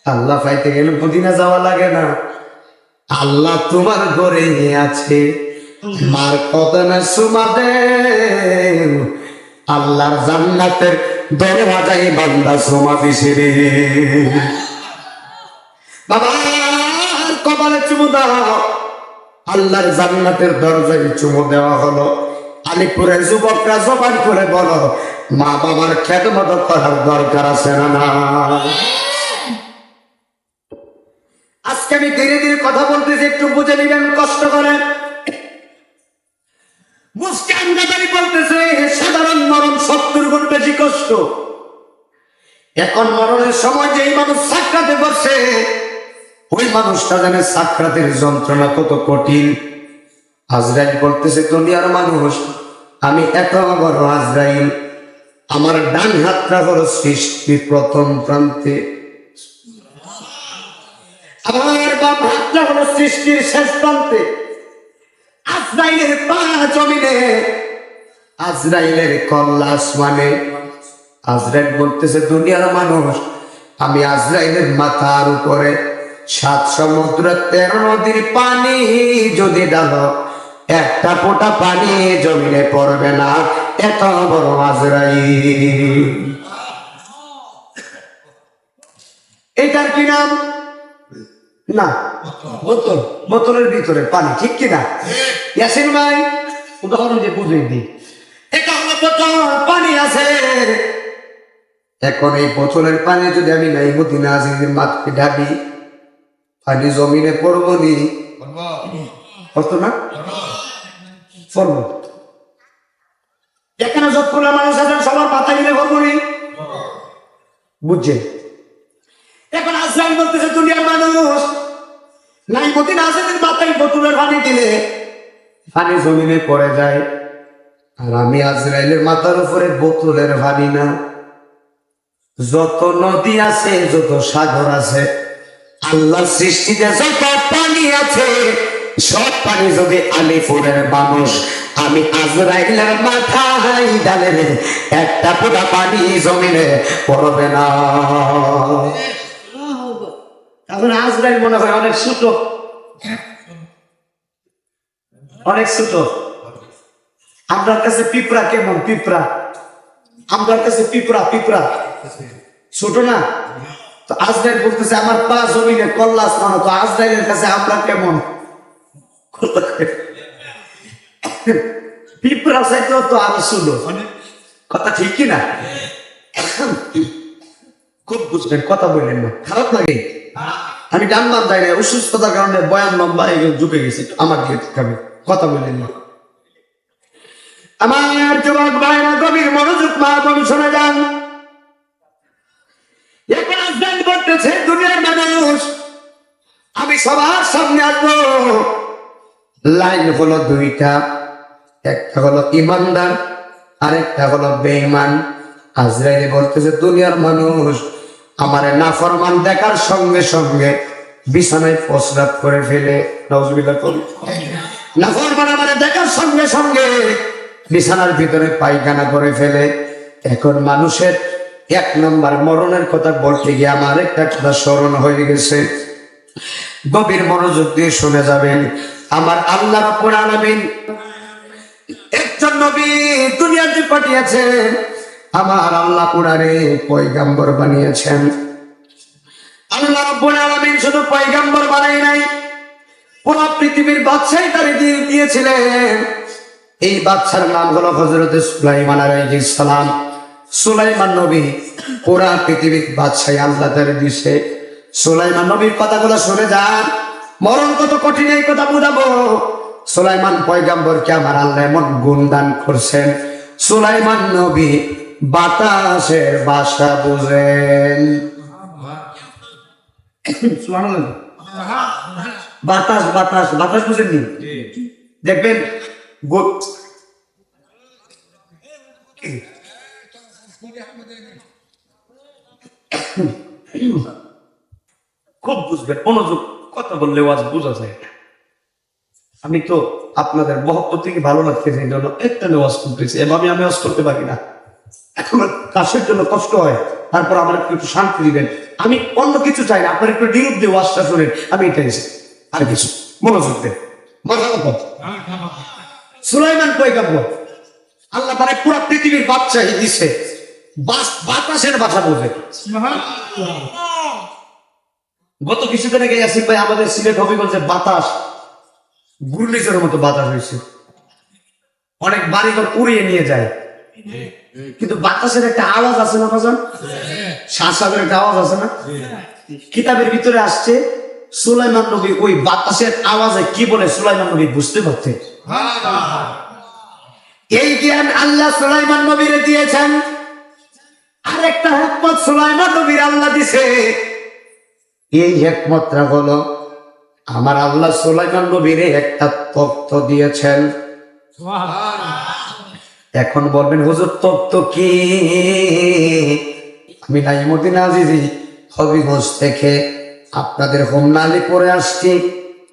আল্লাহ পাইতে গেলে মদিনা যাওয়া লাগে না। আল্লাহ তোমার ঘরে নিয়ে আছে, মার কথা না সুমাদে আল্লাহর জান্নাতের দরওয়াজায় বান্দা সুমা দিছে রে। বাবা কপালে চুমু দাও, আল্লাহর জান্নাতের দরজায় চুমু দেওয়া হলো। আলিপুরের যুবকরা জবান করে বলো, মা বাবার খেদমত করার দরকার আছে না? না, আজকে আমি ধীরে ধীরে কথা বলতেছি, একটু বুঝে নিবেন, কষ্ট করে। মুস্কান গাদারি বলতেছে, সাধারণ মরণ 70 গুণ বেশি কষ্ট। এখন মরণের সময় যেই মানুষ সাকরাতে বসে, ওই মানুষটা জানে সাকরাতের যন্ত্রণা কত কঠিন। আজরাইল বলতেছে, দুনিয়ার মানুষ, আমি এত বড় আজরাইল, আমার ডান হাতটা হলো সৃষ্টির প্রথম প্রান্তে, আমার বাম হাতটা হলো সৃষ্টির শেষ প্রান্তে। আজরাইলের পা জমিনে, আজরাইলের কল্লা আসমানে। আজরাইল বলতেছে, দুনিয়ার মানুষ, আমি আজরাইলের মাথার উপরে 7 সমুদ্র 13 নদীর পানি যদি ডালো, একটা ফোঁটা পানি জমিনে পড়বে না, এত বড় আজরাইল। এটার কি নাম? না, বোতল, বোতলের ভিতরে পানি, ঠিক কিনা? ইয়াসিন ভাই উদাহরণ দিয়ে বুঝিয়ে দিই। এটা হলো বোতল, পানি আছে। এখন এই বোতলের পানি যদি আমি নাইমুদ্দিন আজিজের মাথায় ঢালি, পানি জমিনে পড়বো নি? পড়তো না? পড়বো। এখানে যতগুলো মানুষ আছেন সবার মাথায় মিলে পড়বো নি? বুঝছেন? এখন আজরাইল বলতেছে, দুনিয়ার মানুষ, নাইমুদ্দিন আজিজের মাথায় বোতলের পানি দিলে পানি জমিনে পড়ে যায়, আর আমি আজরাইলের মাথার উপরে বোতলের পানি না। যত নদী আছে, যত সাগর আছে, আল্লাহ সৃষ্টিতে যত পানি আছে, সব পানি যদি আলিপুরের মানুষ আমি আজরাইলের মাথায় ডালে, একটা ফোঁটা পানি জমিনে পড়বে না। তাহলে আজরাইল মনে হয় অনেক ছোট, অনেক ছোট। আপনার কাছে পিঁপড়া কেমন? পিঁপড়া আপনার কাছে পিঁপড়া পিঁপড়া ছোট না? তো আজরাইল বলতেছে আমার পা জমিনে কল্লাস মানো। তো আজরাইলের কাছে আমরা কেমন? পিঁপড়া চাইতেও তো আরো ছিল। কথা ঠিক কিনা? খুব বুঝবেন, কথা বললেন না, খারাপ লাগে। আমি জানলাম যাই না, অসুস্থতার কারণে বয়ান লম্বা ঝুঁকে গেছে। আমার কথা বললেন না। আমার যুবক ভাইরা গভীর মনোযোগ মা বোন শুনে যান। এখন আজরাইল বলতেছে দুনিয়ার মানুষ আমি সবার সামনে আসবো। লাইন হলো দুইটা, একটা হলো ইমানদার আর একটা হলো বেঈমান। আজরাইল বলতেছে দুনিয়ার মানুষ আমারে নাফরমান দেখার সঙ্গে সঙ্গে বিছানায় প্রস্রাব করে ফেলে। নাউজুবিল্লাহ করি। নাফরমান আমারে দেখার সঙ্গে সঙ্গে বিছানার ভিতরে পায়খানা করে ফেলে। এখন মানুষের এক নম্বর মরণের কথা বলতে গিয়ে আমার একটা কথা স্মরণ হয়ে গেছে। গভীর মনোযোগ দিয়ে শুনে যাবেন। আমার আল্লাহ রাব্বুল আলামিন একজন নবী দুনিয়াতে পাঠিয়েছেন। আমার আল্লাহ কুরআনে পয়গম্বর বানিয়েছেন। আল্লাহ রাব্বুল আলামিন শুধু পয়গম্বর বানাই নাই, পুরো পৃথিবীর বাদশাহী তারে দিয়েছিলেন। এই বাদশার নাম হলো হযরত সুলাইমান আলাইহিস সালাম। সুলাইমান নবী পুরা পৃথিবীর বাদশাহী আল্লাহ তারে দিয়েছে। সুলাইমান নবীর কথাগুলো শুনে যান। মরণ কত কঠিন এই কথা বুঝাবো। সুলাইমান পয়গম্বরকে আমার আল্লাহ এমন গুণ দান করছেন। সুলাইমান নবী বাতাসের ভাষা বুঝেন। বাতাস বাতাস বাতাস বুঝেননি? দেখবেন খুব বুঝবেন, মনোযোগ, কথা বললে ওয়াজ বোঝা যায়। আমি তো আপনাদের মহব্বত থেকে ভালো লাগতেছে এই জন্য একটা ওয়াজ করতেছি। এভাবে আমি ওয়াজ করতে পারি না, আমার কাশের জন্য কষ্ট হয়। তারপর আমার একটু শান্তি দিবেন। আমি অন্য কিছু চাই না, আপনার একটু ডিউট দিয়ে ওয়াজটা শুনেন। আমি এটাই চাই, আর কিছু মনোযোগ দেন। সুলাইমান পয়গম্বর আল্লাহ তারা পুরো পৃথিবীর বাদশাহী দিছে। বাতাসের ভাষা বোঝে। গত কিছুদিন আগে আসিফ ভাই আমাদের সিলেট হবিগঞ্জে বাতাস ঘূর্ণিঝড়ের মতো বাতাস হয়েছে। অনেক বাড়িঘর উড়িয়ে নিয়ে যায়, কিন্তু বাতাসের একটা আওয়াজ আছে না বাজান? শ্বাসের একটা আওয়াজ আছে না? কিতাবের ভিতরে আসছে সুলাইমান নবী ওই বাতাসের আওয়াজে কি বলে সুলাইমান নবী বুঝতে পারতেন। এই জ্ঞান আল্লাহ সুলাইমান নবীরে দিয়েছেন। আরেকটা হিকমত সুলাইমান নবীর আল্লাহ দিছে। এই হিকমতটা হলো আমার আল্লাহ সুলাইমান নবীরে একটা তত্ত্ব দিয়েছেন। এখন বলবেন হুজুর তত্ত্ব কি? আমি নাইমুদ্দিন আজিজি হবিগঞ্জ থেকে আপনাদের হোমনালি পরে আসছি,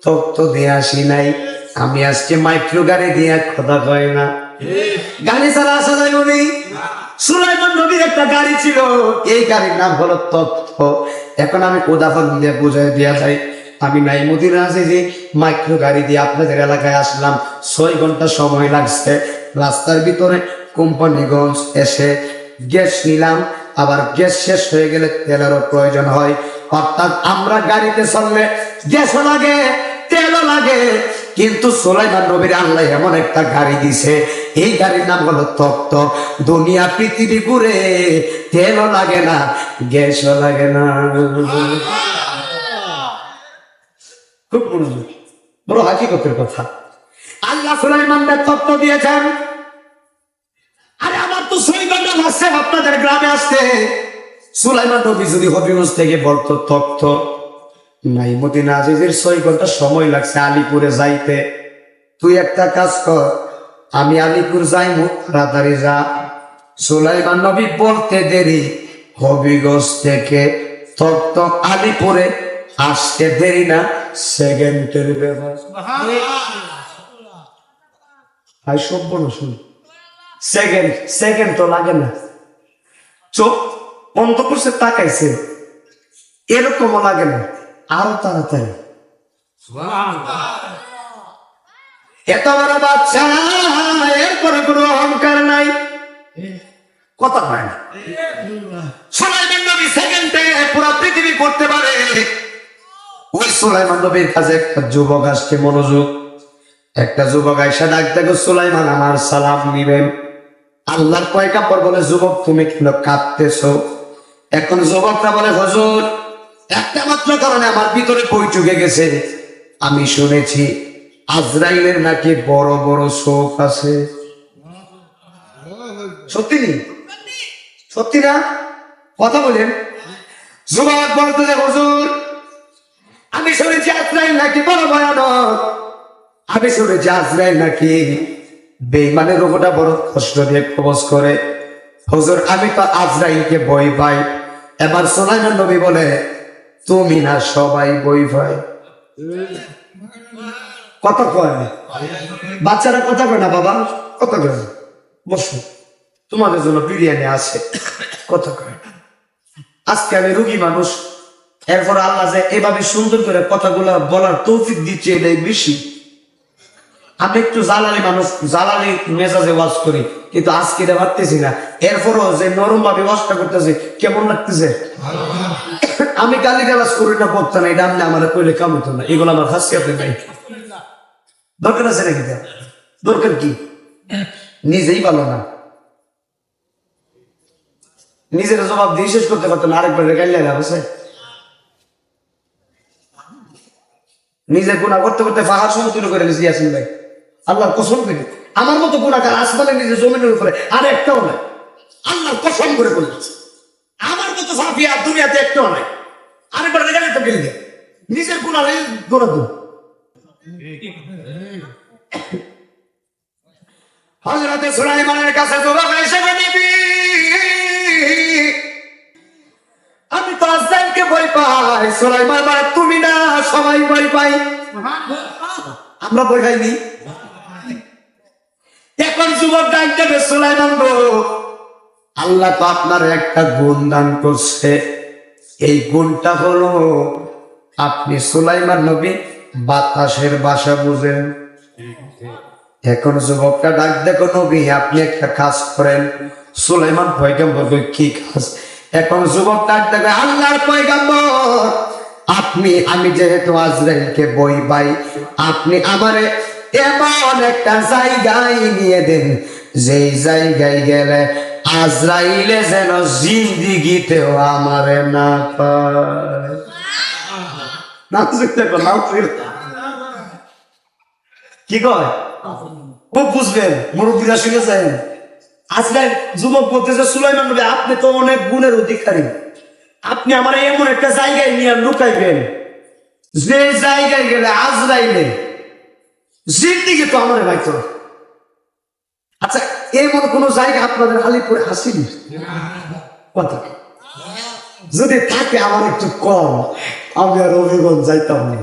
তত্ত্ব দিয়ে আসি নাই। আমি আজকে মাইক্রো গাড়ি দিয়ে কথা কয় না, গাড়ি ছাড়া আসা যায় বলি। সুলাইমান নবীর একটা গাড়ি ছিল, এই গাড়ির নাম হলো তত্ত্ব। এখন আমি উদাহরণ দিয়ে বুঝাই দেওয়া যায়। আমি নাইমুদ্দিন আজিজি মাইক্রো গাড়ি দিয়ে আপনাদের এলাকায় আসলাম। 6 ঘন্টা সময় লাগছে। রাস্তার ভিতরে কোম্পানিগঞ্জ এসে গ্যাস নিলাম। আবার গ্যাস শেষ হয়ে গেলে তেলেরও প্রয়োজন হয়। অর্থাৎ আমরা গাড়িতে চললে গ্যাসও লাগে, তেলও লাগে। কিন্তু সুলাইমান নবীর আল্লাহ এমন একটা গাড়ি দিছে, এই গাড়ির নাম হলো তত্ত্ব। দুনিয়া পৃথিবী ঘুরে, তেলও লাগে না, গ্যাসও লাগে না। খুব বড় হাকিকতের কথা। আল্লাহ সুলাইমানকে তত্ত্ব দিয়েছেন। আরে আমার তো 6 ঘন্টা লাগছে আপনাদের গ্রামে আসতে। সুলাইমান নবী যদি হবিগঞ্জ থেকে বলতো তত্ত্ব, নাইমুদ্দিন আজিজের 6 ঘন্টা সময় লাগছে আলিপুরে যাইতে। তুই একটা কাজ কর, আমি আলিপুর যাইমু, তাড়াতাড়ি যা। সুলাইমান নবী বলতে দেরি, হবিগঞ্জ থেকে তত্ত্ব আলিপুরে আসতে দেরি না, সেকেন্ডের ব্যাপার। সেকেন্ড তো লাগে না। চোখ বন্ধ করছে, তাকাইছে, এরকমও লাগে না, আরো তাড়াতাড়ি। এত বড় বাচ্চা, এরপরে কোনো অহংকার নাই, কথা হয় না। সুলাইমান নবী সেকেন্ডে পুরো পৃথিবী করতে পারে। ওই সুলাইমান নবীর কাছে একটা যুবক আসছে, মনোযোগ, একটা যুবক আইসা ডাক দেখো, সুলাইমান আমার সালাম নিবেন। আল্লাহর পয়গাম্বর বলে, যুবক তুমি কেন কাঁদতেছো? এখন যুবকটা বলে, হুজুর একটা মাত্র কারণে আমার ভিতরে বই ঢুকে গেছে। আমি শুনেছি আজরাইলের নাকি বড় বড় চোখ আছে। সত্যি নেই? সত্যি না? কথা বলেন। যুবক বলতে যে, হুজুর আমি শুনেছি আজরাইল নাকি বড় ভয়ানক, আমি শুনেছি আজরাইল নাকি বেঈমানের উপরটা বড় কষ্ট দিয়ে কবজ করে। হুজুর আমি তো আজরাইলকে ভয় পাই। এবার সুলাইমান নবী বলে, তুমি না সবাই ভয় পায়। কথা কয় না, বাচ্চারা কথা কয় না, বাবা কথা কয় না, বসো তোমাদের জন্য বিরিয়ানি আছে, কথা কয় না। আজকে আমি রুগী মানুষ, এরপর আল্লাহ যে এভাবে সুন্দর করে কথাগুলা বলার তৌফিক দিচ্ছে, এটাই বেশি। আমি একটু জালালি মানুষ, জালালি মেজাজে ওয়াজ করি, কিন্তু আজকে এটা পারতেছি না। এরপরও যে নরম ভাবে ওয়াজটা করতেছি, কেমন লাগতেছে? আমি গালি গালাজ করি না, বক্তা না, এটা আপনি আমার কইলে কাম হতো না, এগুলো আমার খাসিয়াতে নাই। দরকার আছে নাকি? দরকার কি? নিজেই ভালো না, নিজের জবাব দিয়ে শেষ করতে পারতো না, আরেকবার গাইলে আছে। নিজে গুণা করতে করতে পাহাড় সমতুল্য করে নিয়েছি ইয়াসিন ভাই, আল্লাহর কসম করে। আমার মতো গুণাকার আসমানে নিজে জমিনের উপরে আর একটাও নাই, আল্লাহর কসম করে বলছি। আমার মতো সাফিয়া দুনিয়াতে একটাও নাই। আরেকবার রেগালে তো গেলে নিজের গুণা নেই, গুণা গুণ। হযরতে সুলাইমানের কাছে জবাব হিসেবে নিবি, আমি তো আজরাইলকে ভয় পাই। সুলাইমান বলে, তুমি না সবাই ভয় পাই। আমরা ভয় পাইনি। এখন যুবক ডাক দেবে, সুলাইমান গো, আল্লাহ তো আপনার একটা গুণ দান করছে। এই গুণটা হলো আপনি সুলাইমান নবী বাতাসের ভাষা বুঝেন। এখন যুবকটা ডাক দেখো, নবী আপনি একটা কাজ করেন। সুলাইমান পয়গম্বর কই, কি কাজ? এখন যুবক ডাক দেখে, আল্লাহর পয়গম্বর আপনি, আমি যেহেতু আজরাইলকে ভয় পাই, আপনি আমারে এমন একটা জায়গায় নিয়ে দেন, যেই জায়গায় গেলে আজরাইলে যেন জিন্দিগিতেও আমারে না পায়। কি কয়? খুব বুঝবেন, মুরব্বীরা শুনেছেন। আজরাইল যুবক বলতেছে, সুলাইমান নবী আপনি তো অনেক গুণের অধিকারী, আপনি আমার এমন একটা জায়গায় নিয়ে লুকাইবেন, যে জায়গায় গেলে আজরাইলে জিন্দিগি তো আমার ভাই। আচ্ছা এমন কোন জায়গা আপনাদের আলিপুরে আসেনি? কথা যদি থাকে আমার একটু কম, আমি আর অভিগঞ্জ যাইতাম না।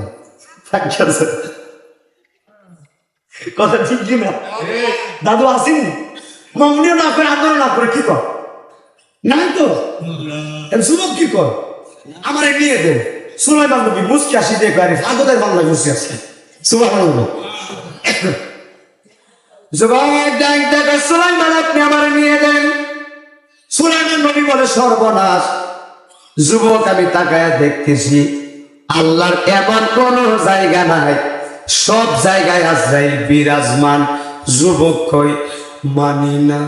কথা ঠিক কিনা? দাদু আসেনি, মঙ্গনীয় না করে আন্দোলন না করে কি কর নাই তো? যুবক কি কর, আমার নিয়ে দেন। সুলাইমান নবী মুসকি আসি দিয়ে গাড়ি আগদের বাংলায় বসে আছে। সুবহানাল্লাহ। সুলাইমান আপনি আমার নিয়ে দেন। সুলাইমান নবী বলে, সর্বনাশ। যুবক আমি তাকায় দেখতেছি আল্লাহর এমন কোন জায়গা নাই, সব জায়গায় আজরাইল বিরাজমান। যুবক কই, মানি না।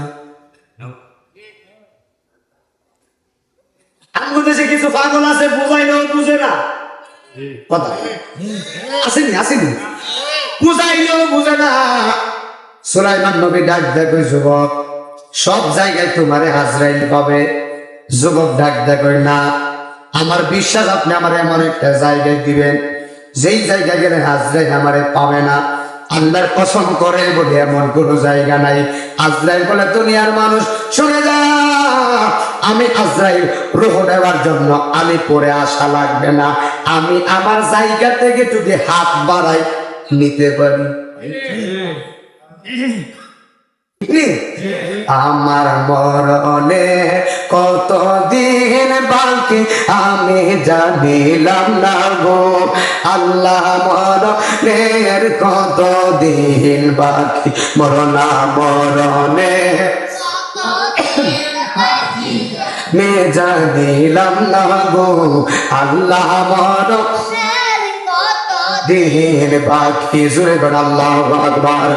আমার দেশে কিছু পাগল আছে, বুঝাইলেও বুঝে না। কথা আসেনি, আসেনি, বুঝাইলেও বুঝে না। সুলাইমান নবী ডাক দেখো, যুবক সব জায়গায় তোমারে আজরাইল পাবে। যুবক ডাক দেখো, না আমার বিশ্বাস আপনি আমার এমন একটা জায়গায় দিবেন, যেই জায়গায় গেলে আজরাইল আমারে পাবে না। আল্লাহর কসম করে বলে এমন কোন জায়গা নাই। আজরাইল বলে, দুনিয়ার মানুষ শুনে যা, আমি আজরাইল রূহ নেওয়ার জন্য আমি পরে আসা লাগবে না, আমি আমার জায়গা থেকে যদি হাত বাড়াই নিতে পারি। আমার মরণে কত দিন বাকি আমি জানিলাম না গো আল্লাহ মরণের কত দিন বাকি মরণা মরণে মে জানিলাম না গো আল্লাহ মরণ দিন বাকি জুড়ে গণ আল্লাহু আকবার।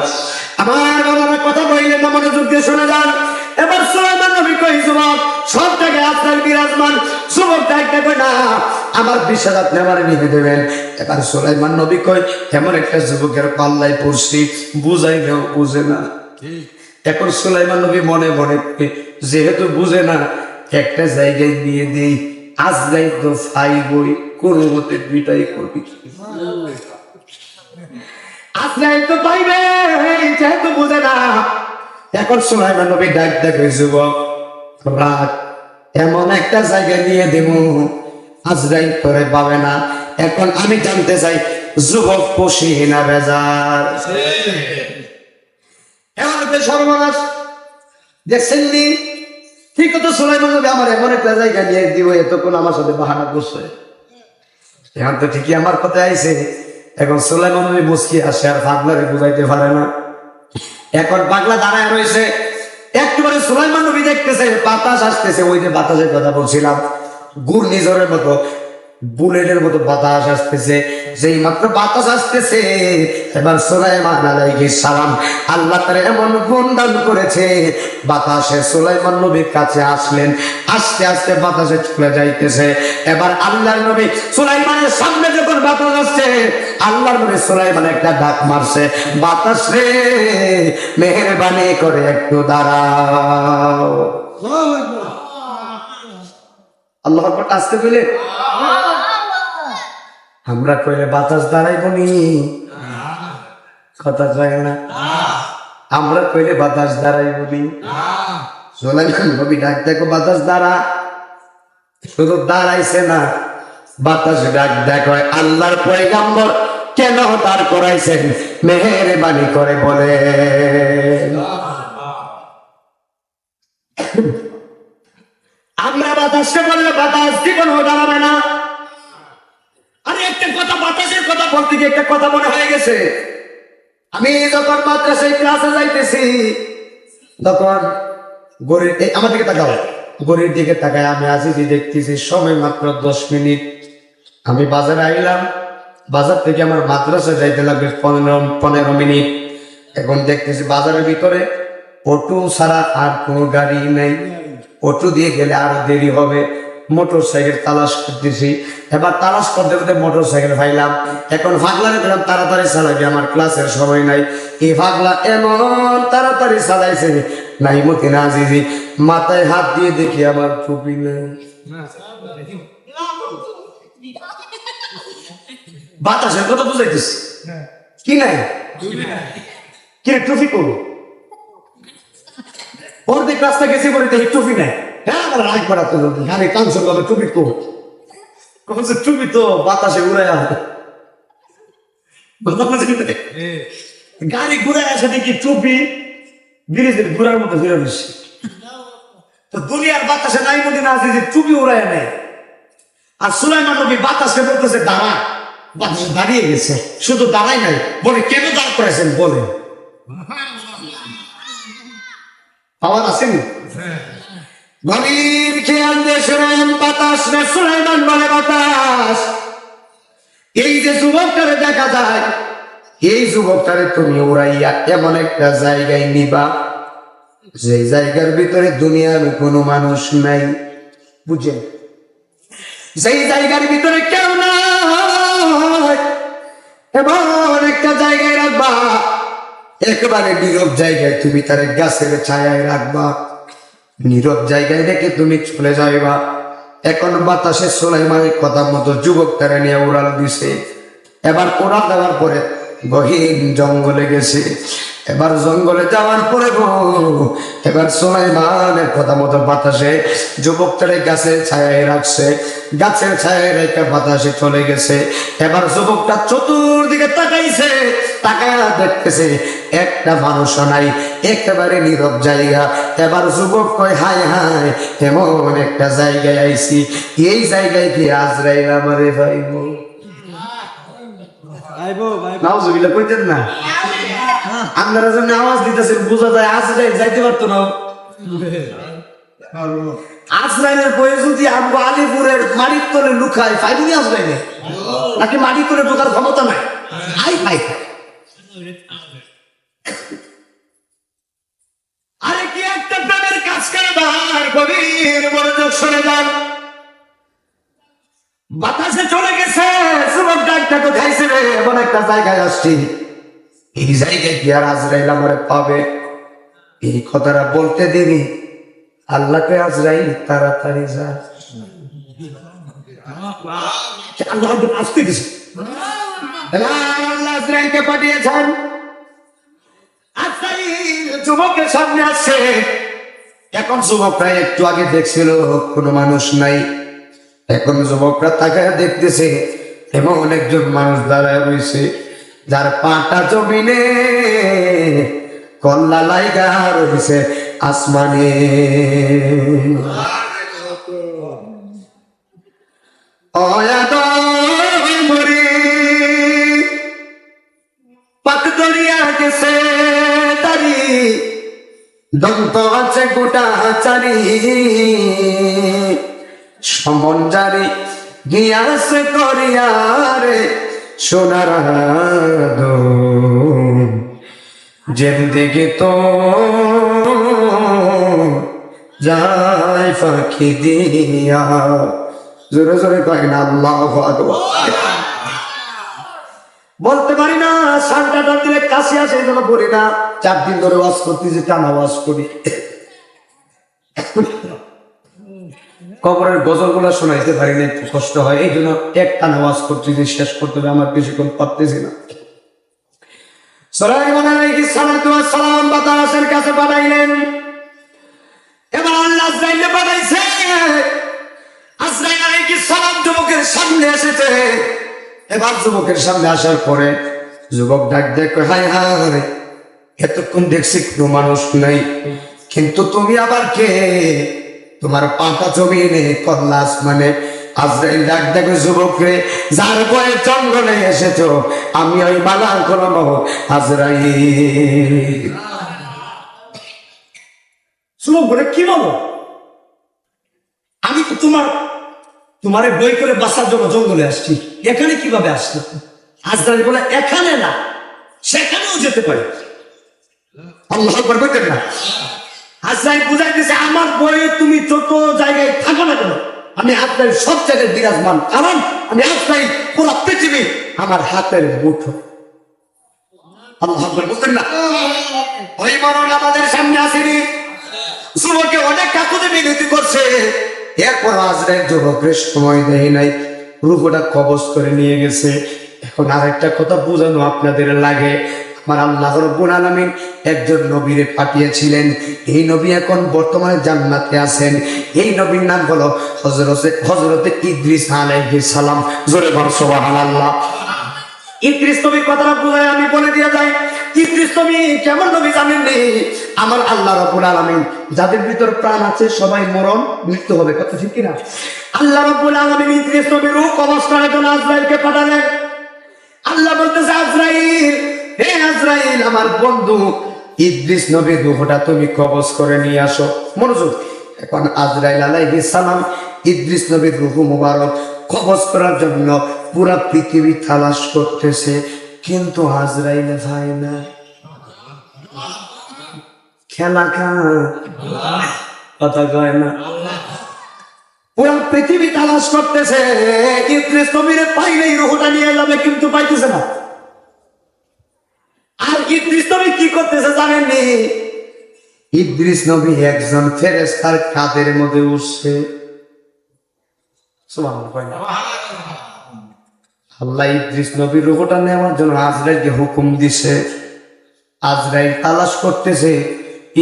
আমার বাবার কথা বললেন না, মনোযোগ দিয়ে শুনে যান। এবার সুলাইমান নবী কই যুবক সব জায়গায় আপনার বিরাজমান, যুবক ডাকতে কই না আমার 20,000 আপনি আমার নিয়ে দেবেন। এবার সুলাইমান নবী কই এমন একটা যুবকের পাল্লায় পড়ছি বুঝাইলেও বুঝে না। এখন সুলাইমান নবী মনে মনে যেহেতু বুঝে না একটা জায়গায় দিয়ে দেই, আজ যাই তো ফাইবই কোন মতে দুইটাই করবি, আজরাইল তো পাইবে যেহেতু বুঝে না। এখন সুলাইমান নবী ডাক দেখে যুবক রাত এমন একটা জায়গায় নিয়ে দেব আজরাইল করে পাবে না। এখন আমি জানতে চাই যুবক খুশি না বেজার? এমন একটা সর্বনাশ দেখছেন নি? ঠিক তো সুলাইমান নবী আমার এমন একটা জায়গা নিয়ে দিব, এতক্ষণ আমার সাথে বাহানা করছে, এখন তো ঠিকই আমার কথা আইছে। এখন সুলাইমান নবী মুস্কি আসে আর পাগলারে বুঝাইতে পারে না। এখন পাগলা দাঁড়ায় রয়েছে, একবারে সুলাইমান নবী দেখতেছে বাতাস আসতেছে, ওই যে বাতাসের কথা বলছিলাম ঘূর্ণিঝড়ের মতো বুলেটের মতো বাতাস আসতেছে। যেই মাত্র বাতাস আসতেছে এবার সুলাইমান আলাইহিস সালাম আল্লাহ তাআলা এমন বন্দান করেছে বাতাসে সুলাইমান নবীর কাছে আসলেন, আস্তে আস্তে বাতাসে চলে যাইতেছে। এবার আল্লাহর নবী সুলাইমানের সামনে যখন বাতাস আসছে আল্লাহর নবী সুলাইমান একটা ডাক মারছে, বাতাস রে মেহেরবানি করে একটু দাঁড়াও। আল্লাহ আকবার আসতে বলে আমরা কইলে বাতাস দাঁড়াইব নি? কথা কয় না, আমরা কইলে বাতাস দাঁড়াইব নি? সুলাইমান নবী ডাক দেখো বাতাস দাঁড়া, শুধু দাঁড়াইছে না বাতাস ডাক দেখো আল্লাহর পয়গম্বর কেন দাঁড় করাইছেন মেহেরবানি করে বলে। আমরা বাতাসকে বললে বাতাস জীবন দাঁড়াবে না। আরে একটা কথা বাতাসের কথা বলতে গিয়ে একটা কথা মনে হয়ে গেছে। আমি যখন মাদ্রাসায় ক্লাসে যাইতেছি তখন গড়ির আমার দিকে তাকাও, গড়ির দিকে তাকায় আমি আসি দেখতেছি সময় মাত্র 10 মিনিট। আমি বাজারে আইলাম, বাজার থেকে আমার মাদ্রাসায় যাইতে লাগবে 15 মিনিট। এখন দেখতেছি বাজারের ভিতরে অটো ছাড়া আর কোনো গাড়ি নেই, অটো দিয়ে গেলে আরো দেরি হবে। মোটর সাইকেল তালাশ করতেছি, এবার তালাশ করতে করতে মোটর সাইকেল পাইলাম। এখন পাগলারে দিলাম তাড়াতাড়ি চালাবি, আমার ক্লাসের সময় নাই। এই পাগলা এমন তাড়াতাড়ি চালাইছে নাইমুদ্দিন আজিজি মাথায় হাত দিয়ে দেখি আমার টুপি নেই। বাতাসের কথা বুঝাইতেছি কি নাই, কি টুপি করবো ওর দিক রাস্তা গেছি বলে দেখি টুপি নেই। হ্যাঁ আমার রাগ বাড়াতে আমি কাঞ্চন ভাবে টুপি করবো, টুপি তো বাতাসে উড়াই গাড়ি ঘুরায় আসে দেখি টুপি ব্রিজের ঘুরার মতো ঘুরে বেশি। তো দুনিয়ার বাতাসে নাই মধ্যে না আছে যে টুপি উড়ায় নেয়। আর সুলাইমান নবী বাতাসে বলতেছে দাঁড়া, বাতাসে দাঁড়িয়ে গেছে, শুধু দাঁড়াই নাই বলে কেন দাঁড় করেছেন বলে পাওয়ার আসেনি। গভীর খেয়াল দিয়ে শুনেন বাতাস রে সুলাইমান বলে বাতাস এই যে যুবকটারে দেখা যায় এই যুবকটারে তুমি উড়াইয়া এমন একটা জায়গায় নিবা যে জায়গার ভিতরে দুনিয়ার কোনো মানুষ নাই, বুঝেন? যেই জায়গার ভিতরে কেউ নাই এমন একটা জায়গায় রাখবা, একেবারে নীরব জায়গায় তুমি তার গাছের ছায়ায় রাখবা, নীরব জায়গায় রেখে তুমি চলে যাইবা। এখন বাতাসে সুলাইমানের কথা মতো যুবক তারা নিয়ে উড়াল দিছে। এবার উড়াল দেওয়ার পরে গহীন জঙ্গলে গেছে। এবার জঙ্গলে যাওয়ার পরে এবার সুলাইমানের কথা মতো বাতাসে যুবকটারে গাছের ছায়ায় রাখছে, গাছের ছায়ায় রেখে বাতাসে চলে গেছে। এবার যুবকটা চতুর্দিকে তাকাইছে, তাকায় দেখতেছে একটা মানুষও নাই, একেবারে নীরব জায়গা। এবার যুবক কয় হায় হায়, এমন একটা জায়গায় আইছি, এই জায়গায় কি আজরাইল আমারে ভাইব? নাউজুবিল্লাহ কইতেন না, আপনারা জন্য আওয়াজ দিতেছেন, বোঝা যায় আজরাইল যাইতে পারতো না। আজরাইলের বয়ে যদি আমগো আলিপুরের মাটির তলে লুকায়, পাইবনি আজরাইলে? নাকি মাটির তলে ঢোকার ক্ষমতা নাই? আই পাই। আরে কি একটা প্রেমের কাজ করে দাঁড়, গভীর মনোযোগ শুনে যান। বাতাসে চলে গেছে, যুবক ডাকটা কোথায় রে, এমন একটা জায়গায় আসছি, এই জায়গায় কি আর আজরাইল আমারে পাবে? এই কথাটা বলতে দেরি, আল্লাহকে আজরাইল তাড়াতাড়ি যা, আল্লাহ আসতে গেছে, আল্লাহ আজরাইলকে পাঠিয়েছেন। আজরাইল যুবকের সামনে আসছে। এখন যুবকরা একটু আগে দেখছিল কোনো মানুষ নাই, এখন যুবকরা তাকায় দেখতেছে এমন একজন মানুষ দাঁড়ায় রয়েছে, যার পাটা জমিনে, কল্লা লাইগা রয়েছে আসমানে। পাক দরিয়া গেছে দাঁড়ি, দন্ত আছে গোটা চারি, সমন জারি গিয়াস করিয়ারে সোনার জিন্দেগি তো যায় ফাঁকি দিয়া। জোরে জোরে কয়েন আল্লাহু আকবার। বলতে পারি না, সানটা দিলে কাশি আসে, এই জন্য বলি না। 4 দিন ধরে ওয়াজ করতেছি, টানা ওয়াজ করি। কবরের গজল গুলা শোনাইতে পারি না, একটু কষ্ট হয়, এই জন্য একটা নামাজ করতেছি, শেষ করতে হবে, আমার বেশিক্ষণ পারতেছি না। সুলাইমান আলাইহিস সালাতু ওয়াস সালাম বাতাসের কাছে পাঠাইলেন। এবার আল্লাহ আজরাইলকে পাঠাইছে। আজরাইল আলাইহিস সালাম যুবকের সামনে এসেছে। এবার যুবকের সামনে আসার পরে যুবক ডাক দেখে হায় হায়, এতক্ষণ দেখছি কোনো মানুষ নাই, কিন্তু তুমি আবার কে? তোমার পাটা জমিনে, কল্লা আসমানে। আজরাইল ডাক দেখে যুবক রে, যার বয়ে জঙ্গলে এসেছো, আমি ওই মালার কলম আজরাইল। যুবক বলে কি বলো? আমি তো তোমারে বই করে বাঁচার জন্য জঙ্গলে আসছি, এখানে কিভাবে আসলো? আজরাইল বলে এখানে না, সেখানেও যেতে পারি। আল্লাহু আকবার বলতেন না। আজরাইল বুঝাইতেছে আমার বয়ে তুমি যত জায়গায় থাকো না কেন, আমি আজরাইল সব জায়গায় বিরাজমান, কারণ আমি আজরাইল পুরো পৃথিবী আমার হাতের মুঠো। আল্লাহু আকবার বলতেন না। ওই মরণ আমাদের সামনে আসেনি, যুবকে অনেক কাকুতে বিনতি করছে, এরপর আজরাইল যুবকের সময় দেয় নাই, রূপটা কবজ করে নিয়ে গেছে। এখন আরেকটা কথা বোঝানো আপনাদের লাগে, আমার আল্লাহ রাব্বুল আলামিন একজন নবীরে পাঠিয়েছিলেন। এই নবী এখন বর্তমানে জান্নাতে আছেন। এই নবীর নাম হলো হযরতে ইদ্রিস আলাইহিস সালাম। জোরে বল সুবহানাল্লাহ। ইদ্রিস নবীর কথাটা বুঝায় আমি বলে দিয়ে যাই। ইদ্রিস নবী কেমন নবী জানেননি? আমার আল্লাহ রাব্বুল আলামিন যাদের ভিতর প্রাণ আছে সবাই মরণ মৃত্যু হবে, কথা ঠিক কিনা? আল্লাহ রাব্বুল আলামিন ইদ্রিস নবীর রূহ কবজ করার জন্য আজরাইলকে পাঠালেন। আল্লাহ বলতেছে আজরাইল, হে আজরাইল, আমার বন্ধু ইদ্রিস নবীর রূহটা তুমি কবজ করে নিয়ে আসো। মনোযোগ। এখন আজরাইল আলাইহিস সালাম ইদ্রিস নবীর রূহ মুবারক কবজ করার জন্য পুরা পৃথিবী তালাশ করতেছে, কিন্তু আজরাইল ভাই না। খেলা কথা কয় না, পুরা পৃথিবী তালাশ করতেছে, ইদ্রিস নবীরে পাইলেই রূহটা নিয়ে যাবে, কিন্তু পাইতেছে না। আর ইদ্রিস নবী কি করতেছে জানেননি? ইদ্রিস নবী একজন ফেরেশতার কাঁধের মধ্যে উঠছে। সুবহানাল্লাহ। আল্লাহ ইদ্রিস নবীর রূহটা নেওয়ার জন্য আজরাইলকে হুকুম দিছে। আজরাইল তালাশ করতেছে,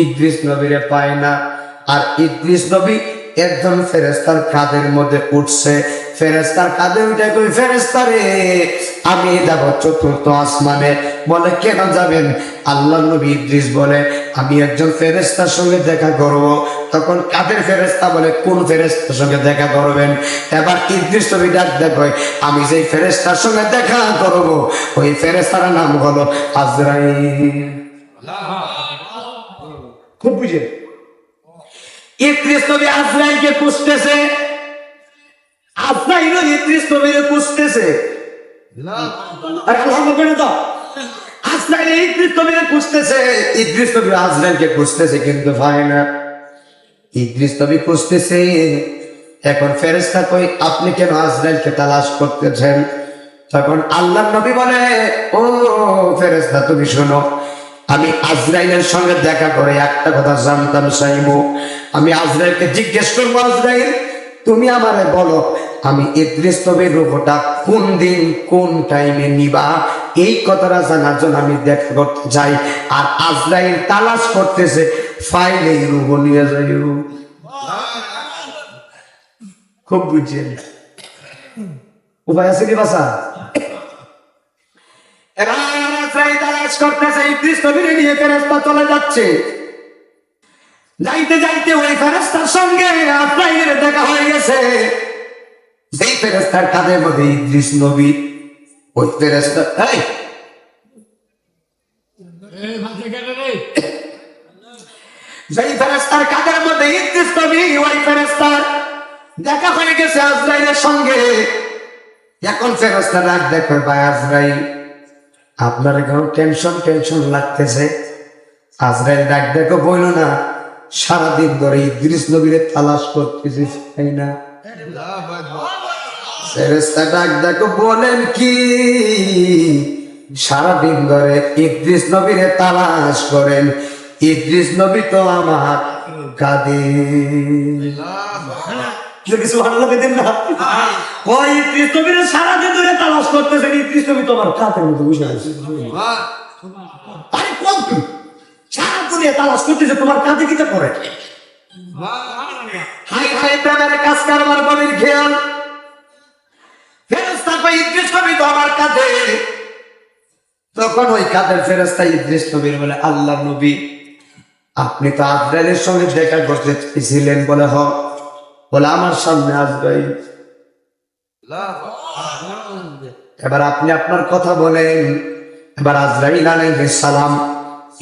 ইদ্রিস নবীরে পায় না। আর ইদ্রিস নবী একজন ফেরেস্তার কাঁধের মধ্যে উঠছে। ফেরেস্তার কাঁধে উঠে কই, ফেরেস্তা রে আমি যাব চতুর্থ আসমানে। বলে কেন যাবেন? আল্লাহ নবী ইদ্রিস বলে আমি একজন ফেরেস্তার সঙ্গে দেখা করব। তখন কাদের ফেরেস্তা? বলে কোন ফেরেস্তার সঙ্গে দেখা করবেন? এবার ইদ্রিস নবী ডাক দেখো, আমি যেই ফেরেস্তার সঙ্গে দেখা করব ওই ফেরেস্তার নাম হলো আজরাইল। খুব বুঝে ইদ্রিস নবী আজরাইলকে খুঁজতেছে, আজরাইলও ইদ্রিস নবীকে খুঁজতেছে। আরে আলহামদুলিল্লাহ তো আজরাইল ইদ্রিস নবীকে খুঁজতেছে, ইদ্রিস নবী আজরাইলকে খুঁজতেছে কিন্তু পায় না। ইদ্রিস নবী খুঁজতেছে। এখন ফেরেশতা কই, আপনি কেন আজরাইলকে তালাশ করতেছেন? তখন আল্লাহ নবী বলে, ও ফেরেশতা তুমি শোনো, আমি আজরাইলের সঙ্গে দেখা করে একটা কথা জানতাম চাইবো। আমি আজরাইলকে জিজ্ঞেস করবো, আজরাইল তুমি আমারে বলো আমি ইদ্রিস নবীর রূহটা কোন দিন কোন টাইমে নিবা? এই কথাটা জানার জন্য আমি দেখা করতে চাই। আর আজরাইল তালাশ করতেছে, ফাইলে রূহ নিয়ে যাইও। খুব বুঝছেন উপায় আছে কি বাসা? এবার আজরাইল তালাশ করতেছে, ইদ্রিস নবীরে নিয়ে ফেরেশতা চলে যাচ্ছে। যাইতে যাইতে ওই ফেরেশতার সঙ্গে আজরাইলের দেখা হয়ে গেছে। যেই ফেরেশতার কাঁধের মধ্যে ইদ্রিস নবী, ওই ফেরেশতা যেই ফেরেশতার কাঁধের মধ্যে ইদ্রিস নবী, ওই ফেরেশতার দেখা হয়ে গেছে আজরাইলের সঙ্গে। এখন ফেরেশতা ডাক দেখো, ভাই আজরাইল আপনার এখন টেনশন লাগতেছে। আজরাইল ডাক দেখো, বইল না সারাদিন ধরে ইদ্রিস নবীরে তালাশ করতেছি তাই না? ফেরেশতা ডাক দেখো, বলেন কি সারাদিন ধরে ইদ্রিস নবীরে তালাশ করেন? ইদ্রিস নবী তো আমার কাঁদে। কিছু ভালো লাগে দিন না, ওই ইদ্রিস নবীরে সারাদিন ধরে তালাশ করতেছেন, ইদ্রিস নবী তো আমার কাঁধের মধ্যে বসে আছে। আরে কোন সারা দুনিয়া তালাশ করতেছে, তোমার কাঁধে কিটা করে? হাই হাই প্রেমের কাজ কারবার বলির খেয়াল। ফেরেশতা কই, ইদ্রিস নবী তো আমার কাঁধে। তখন ওই কাঁধের ফেরেশতা ইদ্রিস নবীর বলে, আল্লাহ নবী আপনি তো আজরাইলের সঙ্গে দেখা করতে চেয়েছিলেন। বলে হ। বলে আমার সামনে আজরাইল। এবার আপনি আপনার কথা বলেন। এবার আজরাইল আলাইহিস সালাম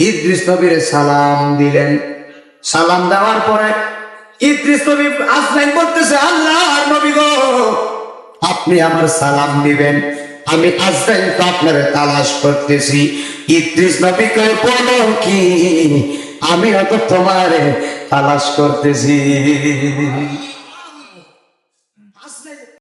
ইদ্রিস নবীর সালাম দিলেন। সালাম দেওয়ার পরে ইদ্রিস নবী আজরাইল বলতেছে, আল্লাহর নবী গো আপনি আমার সালাম দিবেন, আমি আজরাইল তো আপনার তালাশ করতেছি। ইদ্রিস নবী কয়, বলো কি? আমি হয়তো তোমারে তালাশ করতেছি।